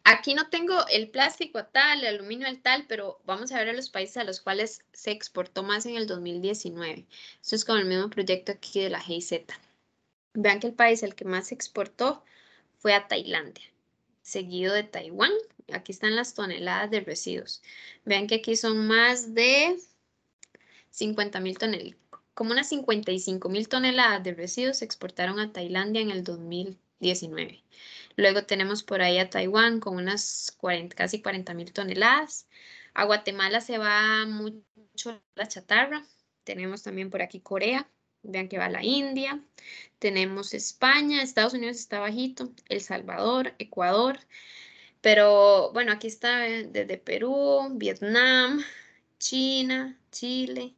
Aquí no tengo el plástico a tal, el aluminio al tal, pero vamos a ver a los países a los cuales se exportó más en el 2019. Esto es con el mismo proyecto aquí de la GIZ. Vean que el país el que más se exportó fue a Tailandia, seguido de Taiwán. Aquí están las toneladas de residuos. Vean que aquí son más de 50.000 toneladas, como unas 55.000 toneladas de residuos se exportaron a Tailandia en el 2019. Luego tenemos por ahí a Taiwán con unas casi 40.000 toneladas. A Guatemala se va mucho la chatarra. Tenemos también por aquí Corea. Vean que va la India. Tenemos España, Estados Unidos está bajito, El Salvador, Ecuador. Pero bueno, aquí está desde Perú, Vietnam, China, Chile,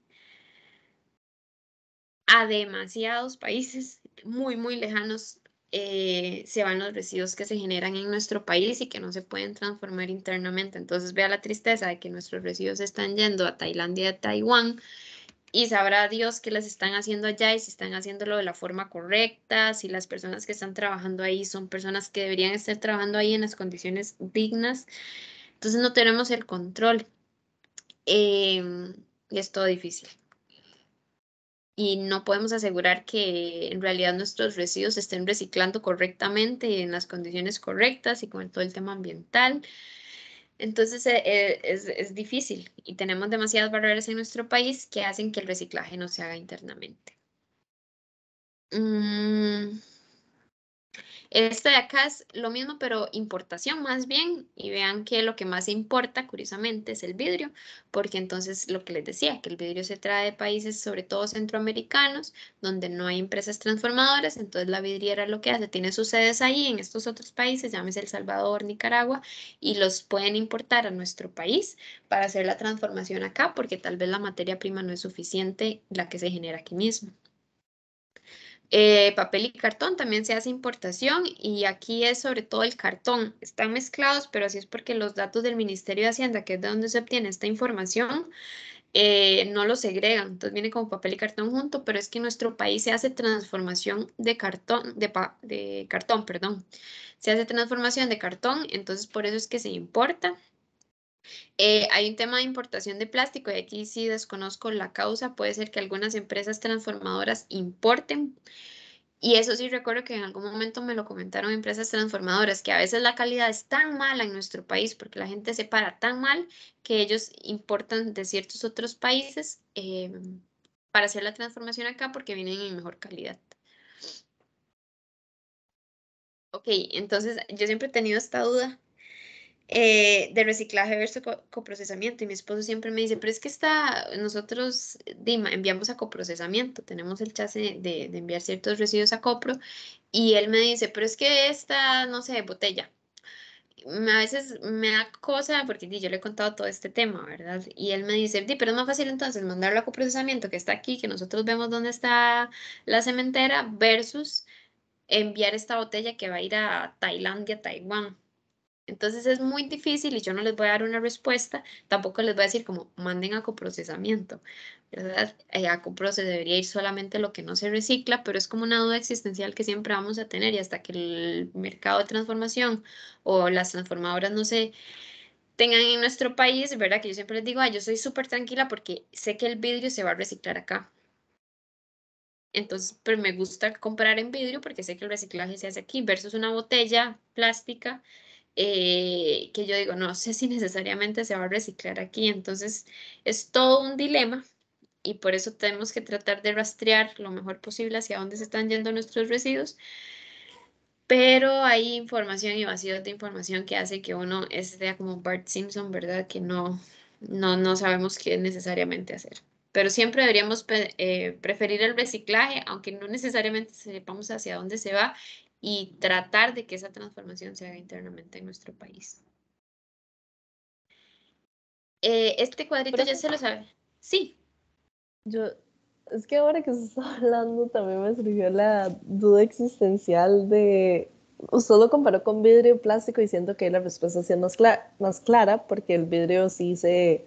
a demasiados países muy lejanos se van los residuos que se generan en nuestro país y que no se pueden transformar internamente. Entonces vea la tristeza de que nuestros residuos están yendo a Tailandia y a Taiwán y sabrá Dios qué les están haciendo allá y si están haciéndolo de la forma correcta, si las personas que están trabajando ahí son personas que deberían estar trabajando ahí en las condiciones dignas. Entonces no tenemos el control y es todo difícil. Y no podemos asegurar que en realidad nuestros residuos se estén reciclando correctamente y en las condiciones correctas y con todo el tema ambiental. Entonces es difícil y tenemos demasiadas barreras en nuestro país que hacen que el reciclaje no se haga internamente. Este de acá es lo mismo, pero importación más bien. Y vean que lo que más importa, curiosamente, es el vidrio, porque entonces lo que les decía, que el vidrio se trae de países, sobre todo centroamericanos, donde no hay empresas transformadoras. Entonces la vidriera lo que hace, tiene sus sedes ahí en estos otros países, llámese El Salvador, Nicaragua, y los pueden importar a nuestro país para hacer la transformación acá, porque tal vez la materia prima no es suficiente la que se genera aquí mismo. Papel y cartón también se hace importación y aquí es sobre todo el cartón. Están mezclados, pero así es porque los datos del Ministerio de Hacienda, que es de donde se obtiene esta información, no los segregan. Entonces viene como papel y cartón junto, pero es que en nuestro país se hace transformación de cartón, de cartón, perdón. Se hace transformación de cartón, entonces por eso es que se importa. Hay un tema de importación de plástico y aquí sí desconozco la causa. Puede ser que algunas empresas transformadoras importen. Y eso sí recuerdo que en algún momento me lo comentaron empresas transformadoras, que a veces la calidad es tan mala en nuestro país porque la gente se para tan mal que ellos importan de ciertos otros países para hacer la transformación acá porque vienen en mejor calidad. Ok, entonces yo siempre he tenido esta duda de reciclaje versus coprocesamiento y mi esposo siempre me dice, pero es que nosotros enviamos a coprocesamiento, tenemos el chance de enviar ciertos residuos a copro y él me dice, pero es que esta, no sé, botella. A veces me da cosa porque yo le he contado todo este tema, ¿verdad? Y él me dice, pero es más fácil entonces mandarlo a coprocesamiento que está aquí, que nosotros vemos dónde está la cementera, versus enviar esta botella que va a ir a Tailandia, Taiwán. Entonces es muy difícil y yo no les voy a dar una respuesta, tampoco les voy a decir como manden a coprocesamiento, ¿verdad? A copro se debería ir solamente lo que no se recicla, pero es como una duda existencial que siempre vamos a tener y hasta que el mercado de transformación o las transformadoras no se tengan en nuestro país, ¿verdad? Que yo siempre les digo, yo soy súper tranquila porque sé que el vidrio se va a reciclar acá. Entonces, pero me gusta comprar en vidrio porque sé que el reciclaje se hace aquí versus una botella plástica que yo digo, no sé si necesariamente se va a reciclar aquí. Entonces, es todo un dilema y por eso tenemos que tratar de rastrear lo mejor posible hacia dónde se están yendo nuestros residuos. Pero hay información y vacíos de información que hace que uno esté como Bart Simpson, ¿verdad? Que no sabemos qué necesariamente hacer. Pero siempre deberíamos preferir el reciclaje, aunque no necesariamente sepamos hacia dónde se va, y tratar de que esa transformación se haga internamente en nuestro país. Este cuadrito ya se lo sabe. Sí. Es que ahora que se está hablando también me surgió la duda existencial de, usted lo comparó con vidrio y plástico y siento que ahí la respuesta sí es más clara porque el vidrio sí se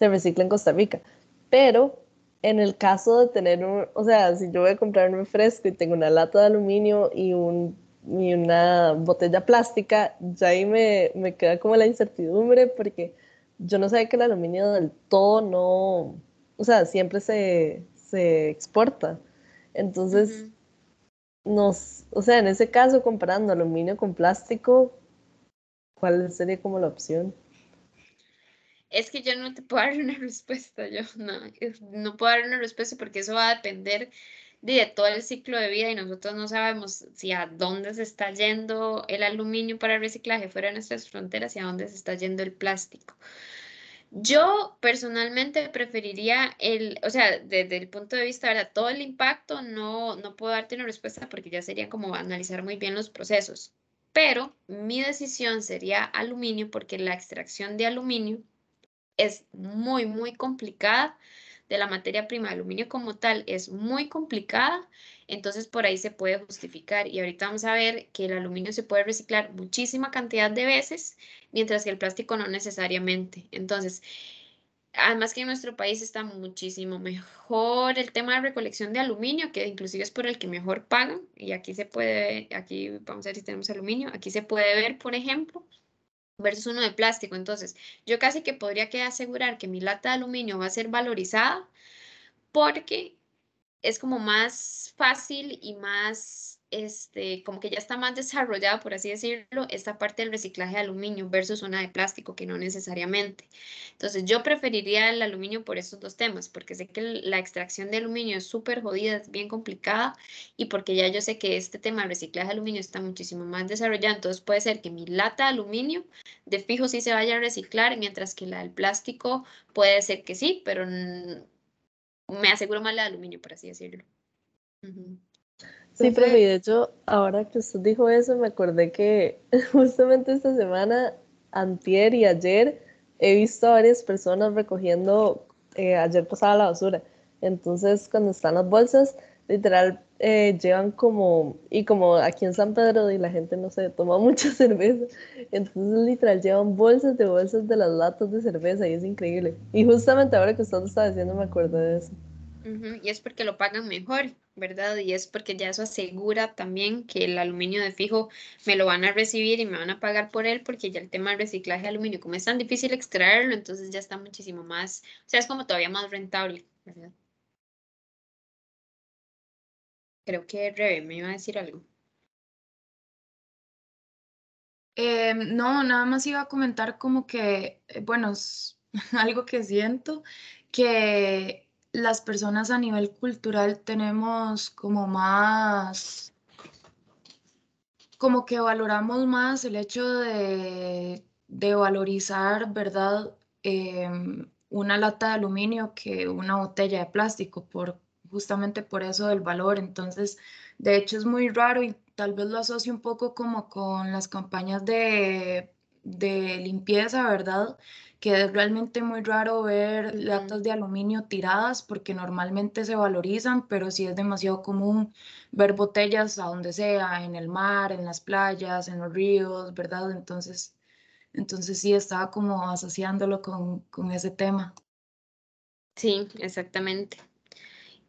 recicla en Costa Rica. Pero en el caso de tener o sea, si yo voy a comprar un refresco y tengo una lata de aluminio y una botella plástica, ya ahí me queda como la incertidumbre porque yo no sé que el aluminio del todo no, o sea, siempre se exporta. Entonces, o sea, en ese caso, comparando aluminio con plástico, ¿cuál sería como la opción? Es que yo no te puedo dar una respuesta, yo no puedo dar una respuesta porque eso va a depender de todo el ciclo de vida y nosotros no sabemos si a dónde se está yendo el aluminio para el reciclaje fuera de nuestras fronteras y a dónde se está yendo el plástico. Yo personalmente preferiría o sea, desde el punto de vista, ¿verdad? Todo el impacto no puedo darte una respuesta porque ya sería como analizar muy bien los procesos. Pero mi decisión sería aluminio porque la extracción de aluminio es muy complicada. De la materia prima de aluminio como tal es muy complicada, entonces por ahí se puede justificar. Y ahorita vamos a ver que el aluminio se puede reciclar muchísima cantidad de veces, mientras que el plástico no necesariamente. Entonces, además que en nuestro país está muchísimo mejor el tema de recolección de aluminio, que inclusive es por el que mejor pagan. Y aquí aquí vamos a ver si tenemos aluminio, aquí se puede ver, por ejemplo, versus uno de plástico. Entonces, yo casi que podría que asegurar que mi lata de aluminio va a ser valorizada porque es como más fácil y más, como que ya está más desarrollada, por así decirlo, esta parte del reciclaje de aluminio versus una de plástico, que no necesariamente. Entonces, yo preferiría el aluminio por estos dos temas, porque sé que la extracción de aluminio es súper jodida, es bien complicada, y porque ya yo sé que este tema del reciclaje de aluminio está muchísimo más desarrollado, entonces puede ser que mi lata de aluminio de fijo sí se vaya a reciclar, mientras que la del plástico puede ser que sí, pero me aseguro más la de aluminio, por así decirlo. Sí, profe, y de hecho, ahora que usted dijo eso, me acordé que justamente esta semana, antier y ayer, he visto a varias personas recogiendo, ayer pasaba la basura. Entonces, cuando están las bolsas, literal, llevan y como aquí en San Pedro y la gente no se toma mucha cerveza, entonces literal llevan bolsas de las latas de cerveza y es increíble. Y justamente ahora que usted lo estaba diciendo, me acordé de eso. Y es porque lo pagan mejor, ¿verdad? Y es porque ya eso asegura también que el aluminio de fijo me lo van a recibir y me van a pagar por él, porque ya el tema del reciclaje de aluminio, como es tan difícil extraerlo, entonces ya está muchísimo más, o sea, es como todavía más rentable, ¿verdad? Creo que Rebe me iba a decir algo. No, nada más iba a comentar como que, bueno, es algo que siento, que las personas a nivel cultural tenemos como más, como que valoramos más el hecho de valorizar, ¿verdad? Una lata de aluminio que una botella de plástico, justamente por eso del valor. Entonces, de hecho es muy raro y tal vez lo asocio un poco como con las campañas de limpieza, ¿verdad? Que es realmente muy raro ver latas de aluminio tiradas porque normalmente se valorizan, pero sí es demasiado común ver botellas a donde sea, en el mar, en las playas, en los ríos, ¿verdad? Entonces sí estaba como asociándolo con ese tema. Sí, exactamente.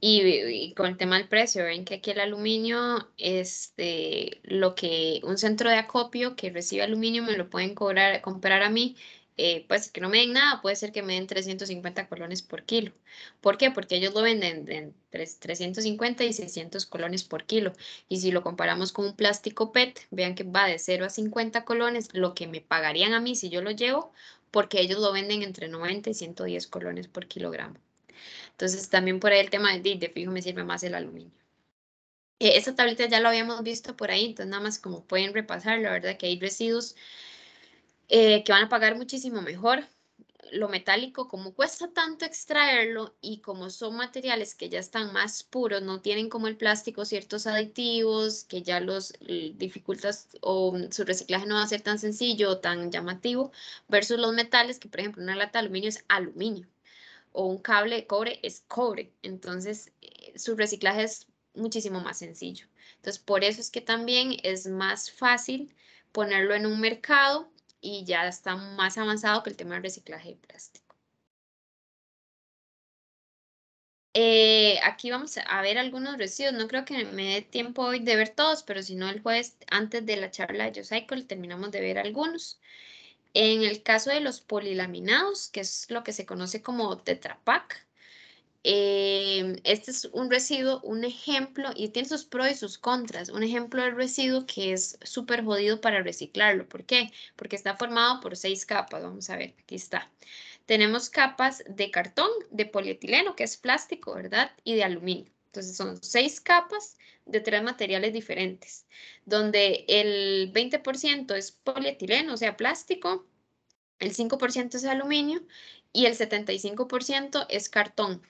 Y con el tema del precio, ven que aquí el aluminio, un centro de acopio que recibe aluminio me lo pueden comprar a mí, pues que no me den nada, puede ser que me den 350 colones por kilo. ¿Por qué? Porque ellos lo venden en 350 y 600 colones por kilo. Y si lo comparamos con un plástico PET, vean que va de 0 a 50 colones, lo que me pagarían a mí si yo lo llevo, porque ellos lo venden entre 90 y 110 colones por kilogramo. Entonces, también por ahí el tema de fijo me sirve más el aluminio. Esta tablita ya lo habíamos visto por ahí, entonces nada más como pueden repasar, la verdad que hay residuos que van a pagar muchísimo mejor. Lo metálico, como cuesta tanto extraerlo y como son materiales que ya están más puros, no tienen como el plástico ciertos aditivos que ya los dificultas o su reciclaje no va a ser tan sencillo o tan llamativo, versus los metales que, por ejemplo, una lata de aluminio es aluminio o un cable de cobre es cobre. Entonces, su reciclaje es muchísimo más sencillo. Entonces, por eso es que también es más fácil ponerlo en un mercado y ya está más avanzado que el tema del reciclaje de plástico. Aquí vamos a ver algunos residuos. No creo que me dé tiempo hoy de ver todos, pero si no el jueves, antes de la charla de YoCycle, terminamos de ver algunos. En el caso de los polilaminados, que es lo que se conoce como Tetra Pak, este es un residuo, un ejemplo, y tiene sus pros y sus contras. Un ejemplo de residuo que es súper jodido para reciclarlo. ¿Por qué? Porque está formado por 6 capas. Vamos a ver, aquí está. Tenemos capas de cartón, de polietileno, que es plástico, ¿verdad? Y de aluminio. Entonces son 6 capas de 3 materiales diferentes, donde el 20% es polietileno, o sea, plástico, el 5% es aluminio y el 75% es cartón.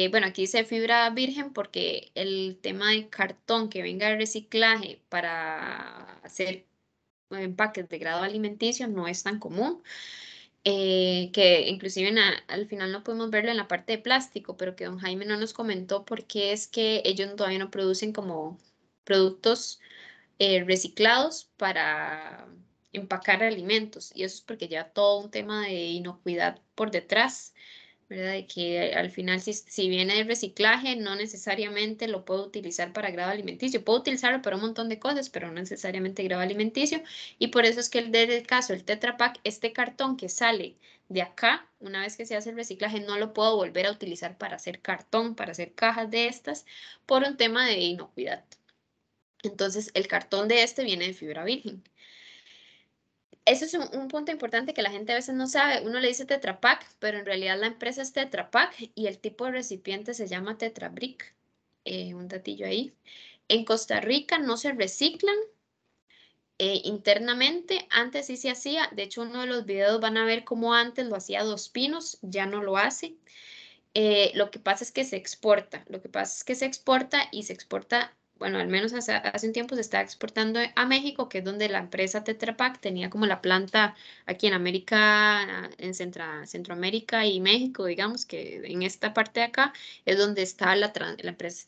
Bueno, aquí dice fibra virgen porque el tema de cartón que venga de reciclaje para hacer empaques de grado alimenticio no es tan común, que inclusive al final no podemos verlo en la parte de plástico, pero que don Jaime no nos comentó por qué es que ellos todavía no producen como productos reciclados para empacar alimentos, y eso es porque lleva todo un tema de inocuidad por detrás, ¿verdad? De que al final si viene de reciclaje, no necesariamente lo puedo utilizar para grado alimenticio. Puedo utilizarlo para un montón de cosas, pero no necesariamente grado alimenticio. Y por eso es que el caso, el Tetra Pak, este cartón que sale de acá, una vez que se hace el reciclaje, no lo puedo volver a utilizar para hacer cartón, para hacer cajas de estas, por un tema de inocuidad. Entonces, el cartón de este viene de fibra virgen. Eso es un punto importante que la gente a veces no sabe. Uno le dice Tetra Pak, pero en realidad la empresa es Tetra Pak y el tipo de recipiente se llama Tetra Brick. Un datillo ahí. En Costa Rica no se reciclan internamente. Antes sí se hacía. De hecho, uno de los videos van a ver cómo antes lo hacía Dos Pinos, ya no lo hace. Lo que pasa es que se exporta. Lo que pasa es que se exporta y se exporta, bueno, al menos hace un tiempo se estaba exportando a México, que es donde la empresa Tetra Pak tenía como la planta aquí en América, en Centroamérica y México, digamos que en esta parte de acá es donde está la empresa,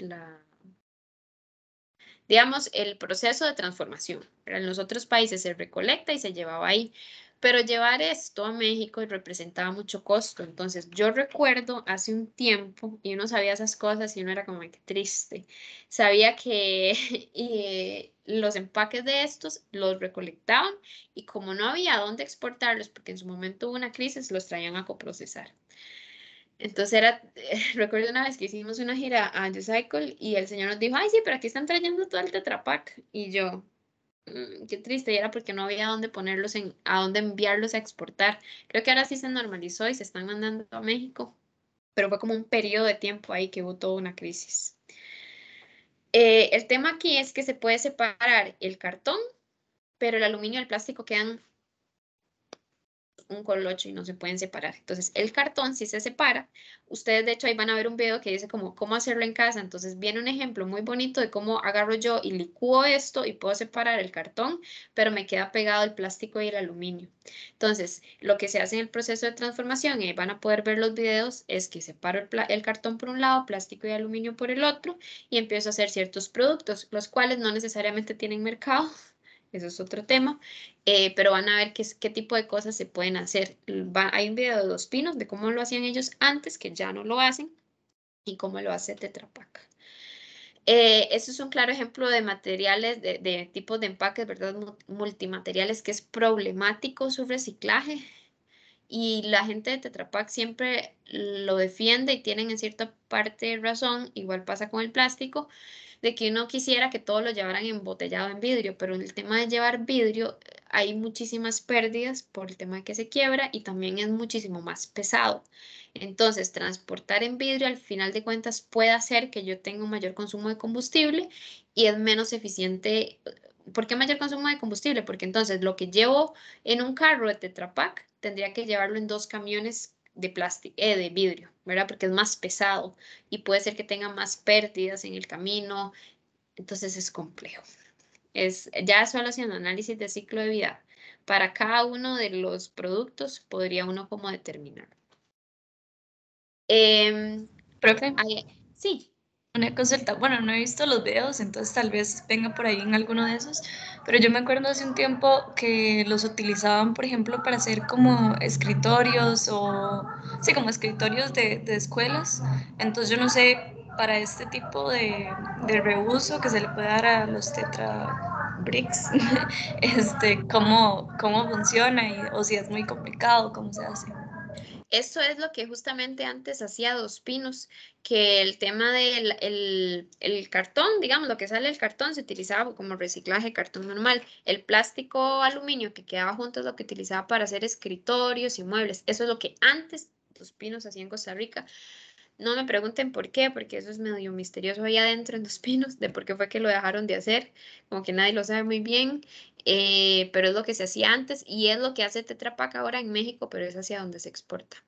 digamos, el proceso de transformación. Pero en los otros países se recolecta y se llevaba ahí. Pero llevar esto a México representaba mucho costo. Entonces, yo recuerdo hace un tiempo, y uno sabía esas cosas y uno era como que triste. Sabía que los empaques de estos los recolectaban y como no había dónde exportarlos, porque en su momento hubo una crisis, los traían a coprocesar. Entonces recuerdo una vez que hicimos una gira a YoCycle y el señor nos dijo, ay, sí, pero aquí están trayendo todo el Tetra Pak. Y yo, qué triste, y era porque no había dónde ponerlos a dónde enviarlos a exportar. Creo que ahora sí se normalizó y se están mandando a México. pero fue como un periodo de tiempo ahí que hubo toda una crisis. El tema aquí es que se puede separar el cartón, pero el aluminio y el plástico quedan un colocho y no se pueden separar. Entonces, el cartón sí se separa. Ustedes, de hecho, ahí van a ver un video que dice como cómo hacerlo en casa. Entonces, viene un ejemplo muy bonito de cómo agarro yo y licúo esto y puedo separar el cartón, pero me queda pegado el plástico y el aluminio. Entonces, lo que se hace en el proceso de transformación, y ahí van a poder ver los videos, es que separo el cartón por un lado, plástico y aluminio por el otro, y empiezo a hacer ciertos productos, los cuales no necesariamente tienen mercado. Eso es otro tema, pero van a ver qué tipo de cosas se pueden hacer. Hay un video de Dos Pinos de cómo lo hacían ellos antes, que ya no lo hacen, y cómo lo hace Tetra Pak. Eso es un claro ejemplo de materiales, de tipos de empaques, ¿verdad? Multimateriales, que es problemático su reciclaje. Y la gente de Tetra Pak siempre lo defiende y tienen en cierta parte razón, igual pasa con el plástico, de que uno quisiera que todo lo llevaran embotellado en vidrio, pero en el tema de llevar vidrio hay muchísimas pérdidas por el tema de que se quiebra y también es muchísimo más pesado. Entonces, transportar en vidrio al final de cuentas puede hacer que yo tenga un mayor consumo de combustible y es menos eficiente. ¿Por qué mayor consumo de combustible? Porque entonces lo que llevo en un carro de Tetra Pak tendría que llevarlo en 2 camiones de plástico, de vidrio, ¿verdad? Porque es más pesado y puede ser que tenga más pérdidas en el camino, entonces es complejo. Ya solo haciendo análisis de ciclo de vida para cada uno de los productos podría uno como determinar. Profe, sí. una consulta. Bueno, no he visto los videos, entonces tal vez venga por ahí en alguno de esos, pero yo me acuerdo hace un tiempo que los utilizaban, por ejemplo, para hacer como escritorios o, sí, como escritorios de escuelas. Entonces yo no sé, para este tipo de reuso que se le puede dar a los Tetra Bricks, cómo funciona o si es muy complicado, cómo se hace. Eso es lo que justamente antes hacía Dos Pinos, que el tema del el cartón, digamos, lo que sale del cartón se utilizaba como reciclaje de cartón normal. El plástico aluminio que quedaba junto es lo que utilizaba para hacer escritorios y muebles. Eso es lo que antes Dos Pinos hacía en Costa Rica. No me pregunten por qué, porque eso es medio misterioso ahí adentro en Dos Pinos, de por qué fue que lo dejaron de hacer, como que nadie lo sabe muy bien, pero es lo que se hacía antes y es lo que hace Tetra Pak ahora en México, pero es hacia donde se exporta.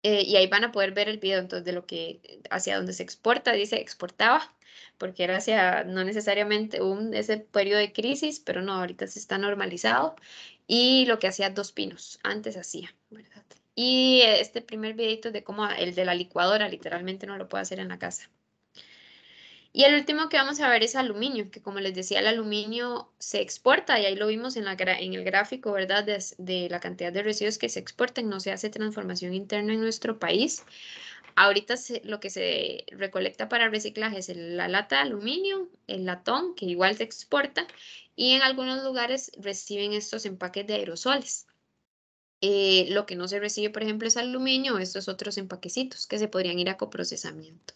Y ahí van a poder ver el video entonces de lo que hacia donde se exporta, dice exportaba, porque era hacia no necesariamente ese periodo de crisis, pero no, ahorita se está normalizado. Y lo que hacía Dos Pinos, antes hacía, ¿verdad? Y este primer videito de cómo el de la licuadora, literalmente no lo puede hacer en la casa. Y el último que vamos a ver es aluminio, que como les decía, el aluminio se exporta y ahí lo vimos en el gráfico, ¿verdad? De la cantidad de residuos que se exportan, no se hace transformación interna en nuestro país. Ahorita lo que se recolecta para reciclaje es la lata de aluminio, el latón, que igual se exporta, y en algunos lugares reciben estos empaques de aerosoles. Lo que no se recibe, por ejemplo, es aluminio o estos otros empaquecitos que se podrían ir a coprocesamiento.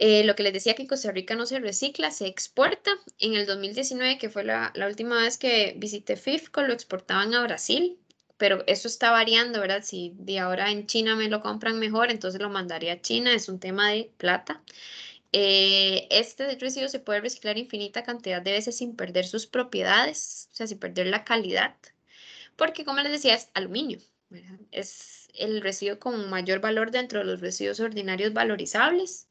Lo que les decía que en Costa Rica no se recicla, se exporta. En el 2019, que fue la última vez que visité FIFCO, lo exportaban a Brasil, pero eso está variando, ¿verdad? Si de ahora en China me lo compran mejor, entonces lo mandaría a China, es un tema de plata. Este residuo se puede reciclar infinita cantidad de veces sin perder sus propiedades, o sea, sin perder la calidad, porque como les decía, es aluminio, ¿verdad? Es el residuo con mayor valor dentro de los residuos ordinarios valorizables.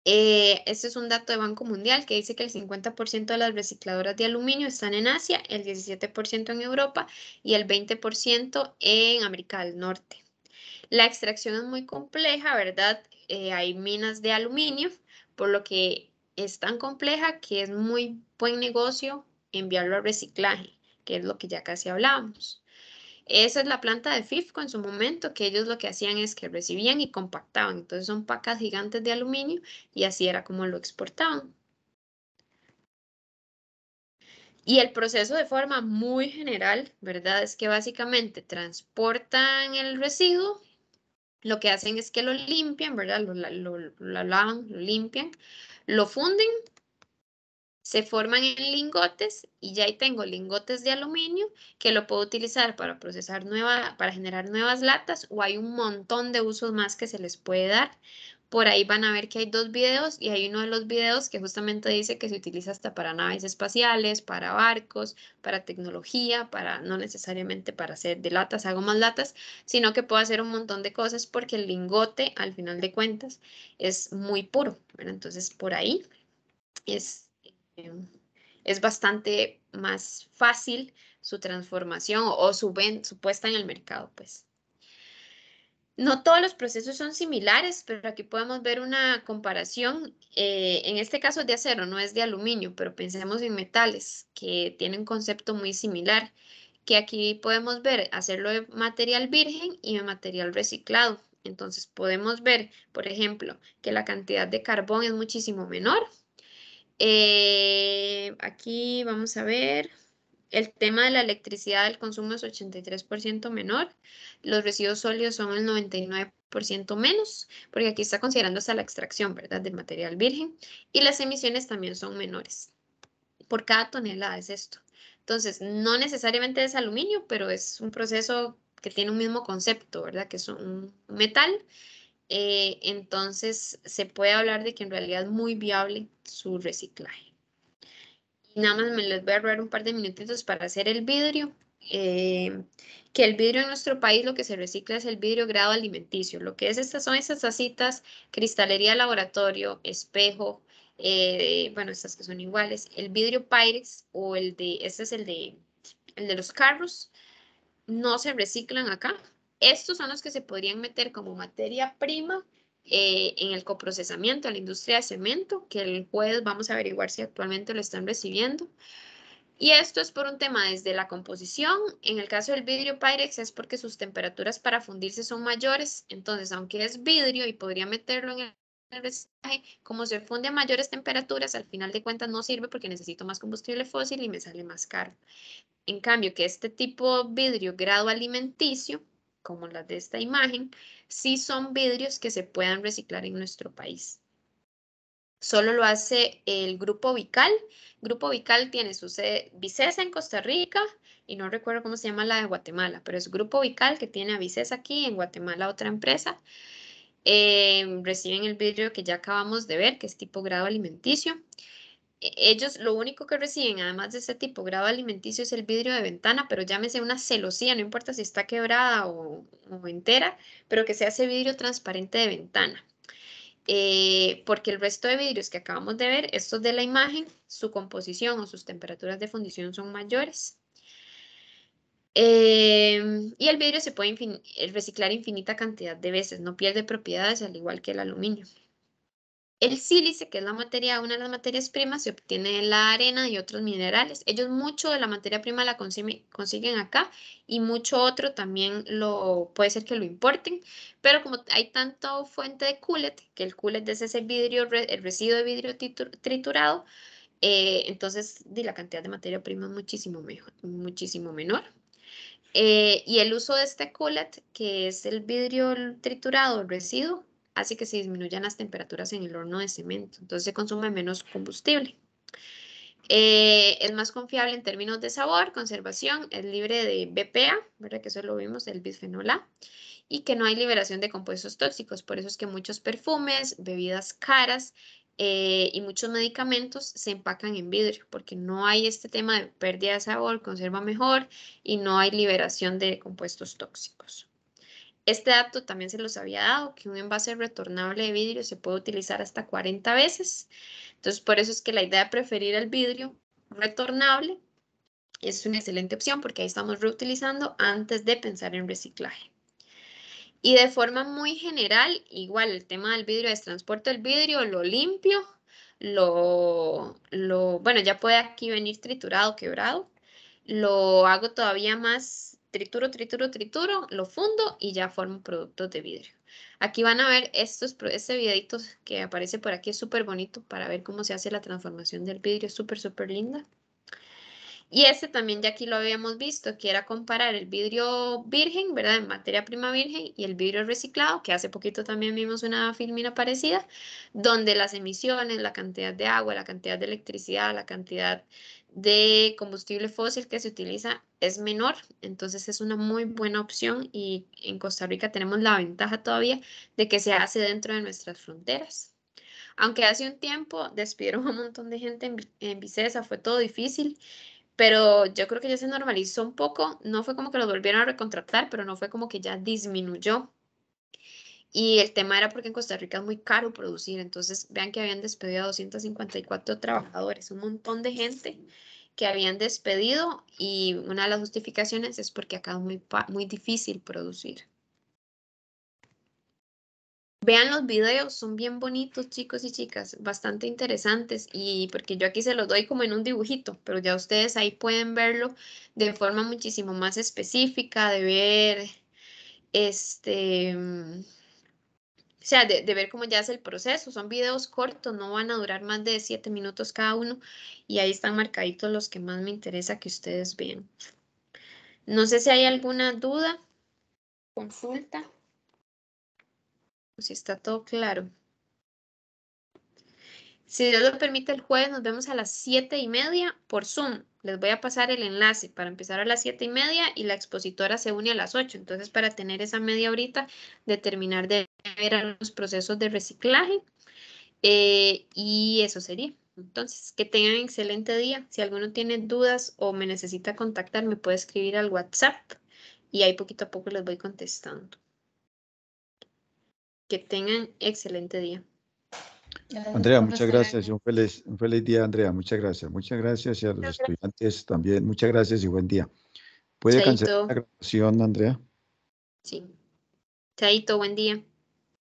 Este es un dato de Banco Mundial que dice que el 50% de las recicladoras de aluminio están en Asia, el 17% en Europa y el 20% en América del Norte. La extracción es muy compleja, ¿verdad? Hay minas de aluminio, por lo que es tan compleja que es muy buen negocio enviarlo a reciclaje, que es lo que ya casi hablábamos. Esa es la planta de FIFCO en su momento, que ellos lo que hacían es que recibían y compactaban. Entonces son pacas gigantes de aluminio y así era como lo exportaban. Y el proceso de forma muy general, ¿verdad? Es que básicamente transportan el residuo, lo que hacen es que lo limpian, ¿verdad? Lo lavan, lo limpian, lo funden, se forman en lingotes y ya ahí tengo lingotes de aluminio que lo puedo utilizar para procesar para generar nuevas latas, o hay un montón de usos más que se les puede dar. Por ahí van a ver que hay 2 videos y hay uno de los videos que justamente dice que se utiliza hasta para naves espaciales, para barcos, para tecnología, no necesariamente para hacer de latas, hago más latas, sino que puedo hacer un montón de cosas porque el lingote, al final de cuentas, es muy puro, ¿verdad? Entonces, por ahí es, es bastante más fácil su transformación o su puesta en el mercado, pues. No todos los procesos son similares, pero aquí podemos ver una comparación. En este caso es de acero, no es de aluminio, pero pensemos en metales que tienen un concepto muy similar, que aquí podemos ver hacerlo de material virgen y de material reciclado. Entonces podemos ver, por ejemplo, que la cantidad de carbón es muchísimo menor. Aquí vamos a ver. El tema de la electricidad, el consumo es 83% menor. Los residuos sólidos son el 99% menos, porque aquí está considerando hasta la extracción, ¿verdad?, del material virgen. Y las emisiones también son menores. Por cada tonelada es esto. Entonces, no necesariamente es aluminio, pero es un proceso que tiene un mismo concepto, ¿verdad?, que es un metal. Entonces, se puede hablar de que en realidad es muy viable su reciclaje. Nada más les voy a robar un par de minutitos para hacer el vidrio. Que el vidrio en nuestro país lo que se recicla es el vidrio grado alimenticio. Lo que es son estas tacitas, cristalería de laboratorio, espejo, bueno, estas que son iguales. El vidrio Pyrex o este es el de los carros, no se reciclan acá. Estos son los que se podrían meter como materia prima en el coprocesamiento a la industria de cemento, que el jueves vamos a averiguar si actualmente lo están recibiendo. Y esto es por un tema desde la composición. En el caso del vidrio Pyrex es porque sus temperaturas para fundirse son mayores. Entonces, aunque es vidrio y podría meterlo en el reciclaje, como se funde a mayores temperaturas, al final de cuentas no sirve porque necesito más combustible fósil y me sale más caro. En cambio, que este tipo de vidrio grado alimenticio, como las de esta imagen, sí son vidrios que se puedan reciclar en nuestro país. Solo lo hace el Grupo Vical. Grupo Vical tiene su sede Vicesa en Costa Rica y no recuerdo cómo se llama la de Guatemala, pero es Grupo Vical que tiene a Vicesa aquí, en Guatemala otra empresa. Reciben el vidrio que ya acabamos de ver, que es tipo grado alimenticio. Ellos lo único que reciben, además de ese tipo grado alimenticio, es el vidrio de ventana, pero llámese una celosía, no importa si está quebrada o entera, pero que sea ese vidrio transparente de ventana. Porque el resto de vidrios que acabamos de ver, estos de la imagen, su composición o sus temperaturas de fundición son mayores. Y el vidrio se puede reciclar infinita cantidad de veces, no pierde propiedades al igual que el aluminio. El sílice, que es una de las materias primas, se obtiene de la arena y otros minerales. Ellos mucho de la materia prima la consiguen acá y mucho otro también puede ser que lo importen, pero como hay tanto fuente de cullet, que el cullet es ese vidrio, el residuo de vidrio triturado, entonces la cantidad de materia prima es muchísimo menor. Y el uso de este cullet, que es el vidrio triturado, el residuo, hace que se disminuyan las temperaturas en el horno de cemento, entonces se consume menos combustible. Es más confiable en términos de sabor, conservación, es libre de BPA, ¿verdad? Que eso lo vimos, el bisfenol A, y que no hay liberación de compuestos tóxicos. Por eso es que muchos perfumes, bebidas caras y muchos medicamentos se empacan en vidrio, porque no hay este tema de pérdida de sabor, conserva mejor y no hay liberación de compuestos tóxicos. Este dato también se los había dado, que un envase retornable de vidrio se puede utilizar hasta 40 veces. Entonces, por eso es que la idea de preferir el vidrio retornable es una excelente opción porque ahí estamos reutilizando antes de pensar en reciclaje. Y de forma muy general, igual el tema del vidrio es transporte del vidrio, lo limpio, bueno, ya puede aquí venir triturado, quebrado, lo hago todavía más trituro, lo fundo y ya formo productos de vidrio. Aquí van a ver este videito que aparece por aquí, es súper bonito para ver cómo se hace la transformación del vidrio, súper linda. Y este también ya aquí lo habíamos visto, que era comparar el vidrio virgen, ¿verdad? En materia prima virgen y el vidrio reciclado, que hace poquito también vimos una filmina parecida, donde las emisiones, la cantidad de agua, la cantidad de electricidad, la cantidad de combustible fósil que se utiliza es menor. Entonces es una muy buena opción y en Costa Rica tenemos la ventaja todavía de que se hace dentro de nuestras fronteras. Aunque hace un tiempo despidieron a un montón de gente en Vicesa, fue todo difícil. Pero yo creo que ya se normalizó un poco, no fue como que los volvieron a recontratar, pero no fue como que ya disminuyó. Y el tema era porque en Costa Rica es muy caro producir, entonces vean que habían despedido a 254 trabajadores, un montón de gente que habían despedido y una de las justificaciones es porque acá es muy difícil producir. Vean los videos, son bien bonitos, chicos y chicas, bastante interesantes y porque yo aquí se los doy como en un dibujito, pero ya ustedes ahí pueden verlo de forma muchísimo más específica, de ver, o sea, de ver cómo ya es el proceso. Son videos cortos, no van a durar más de 7 minutos cada uno y ahí están marcaditos los que más me interesa que ustedes vean. No sé si hay alguna duda, consulta, o si está todo claro. Si Dios lo permite, el jueves nos vemos a las 7:30 por Zoom. Les voy a pasar el enlace para empezar a las 7:30 y la expositora se une a las 8. Entonces, para tener esa media horita de terminar de ver los procesos de reciclaje. Y eso sería. Entonces, que tengan excelente día. Si alguno tiene dudas o me necesita contactar, me puede escribir al WhatsApp y ahí poquito a poco les voy contestando. Que tengan excelente día. Andrea, muchas gracias y un feliz día, Andrea. Muchas gracias y a los estudiantes también. Muchas gracias y buen día. ¿Puede cancelar la grabación, Andrea? Sí. Chaito, buen día.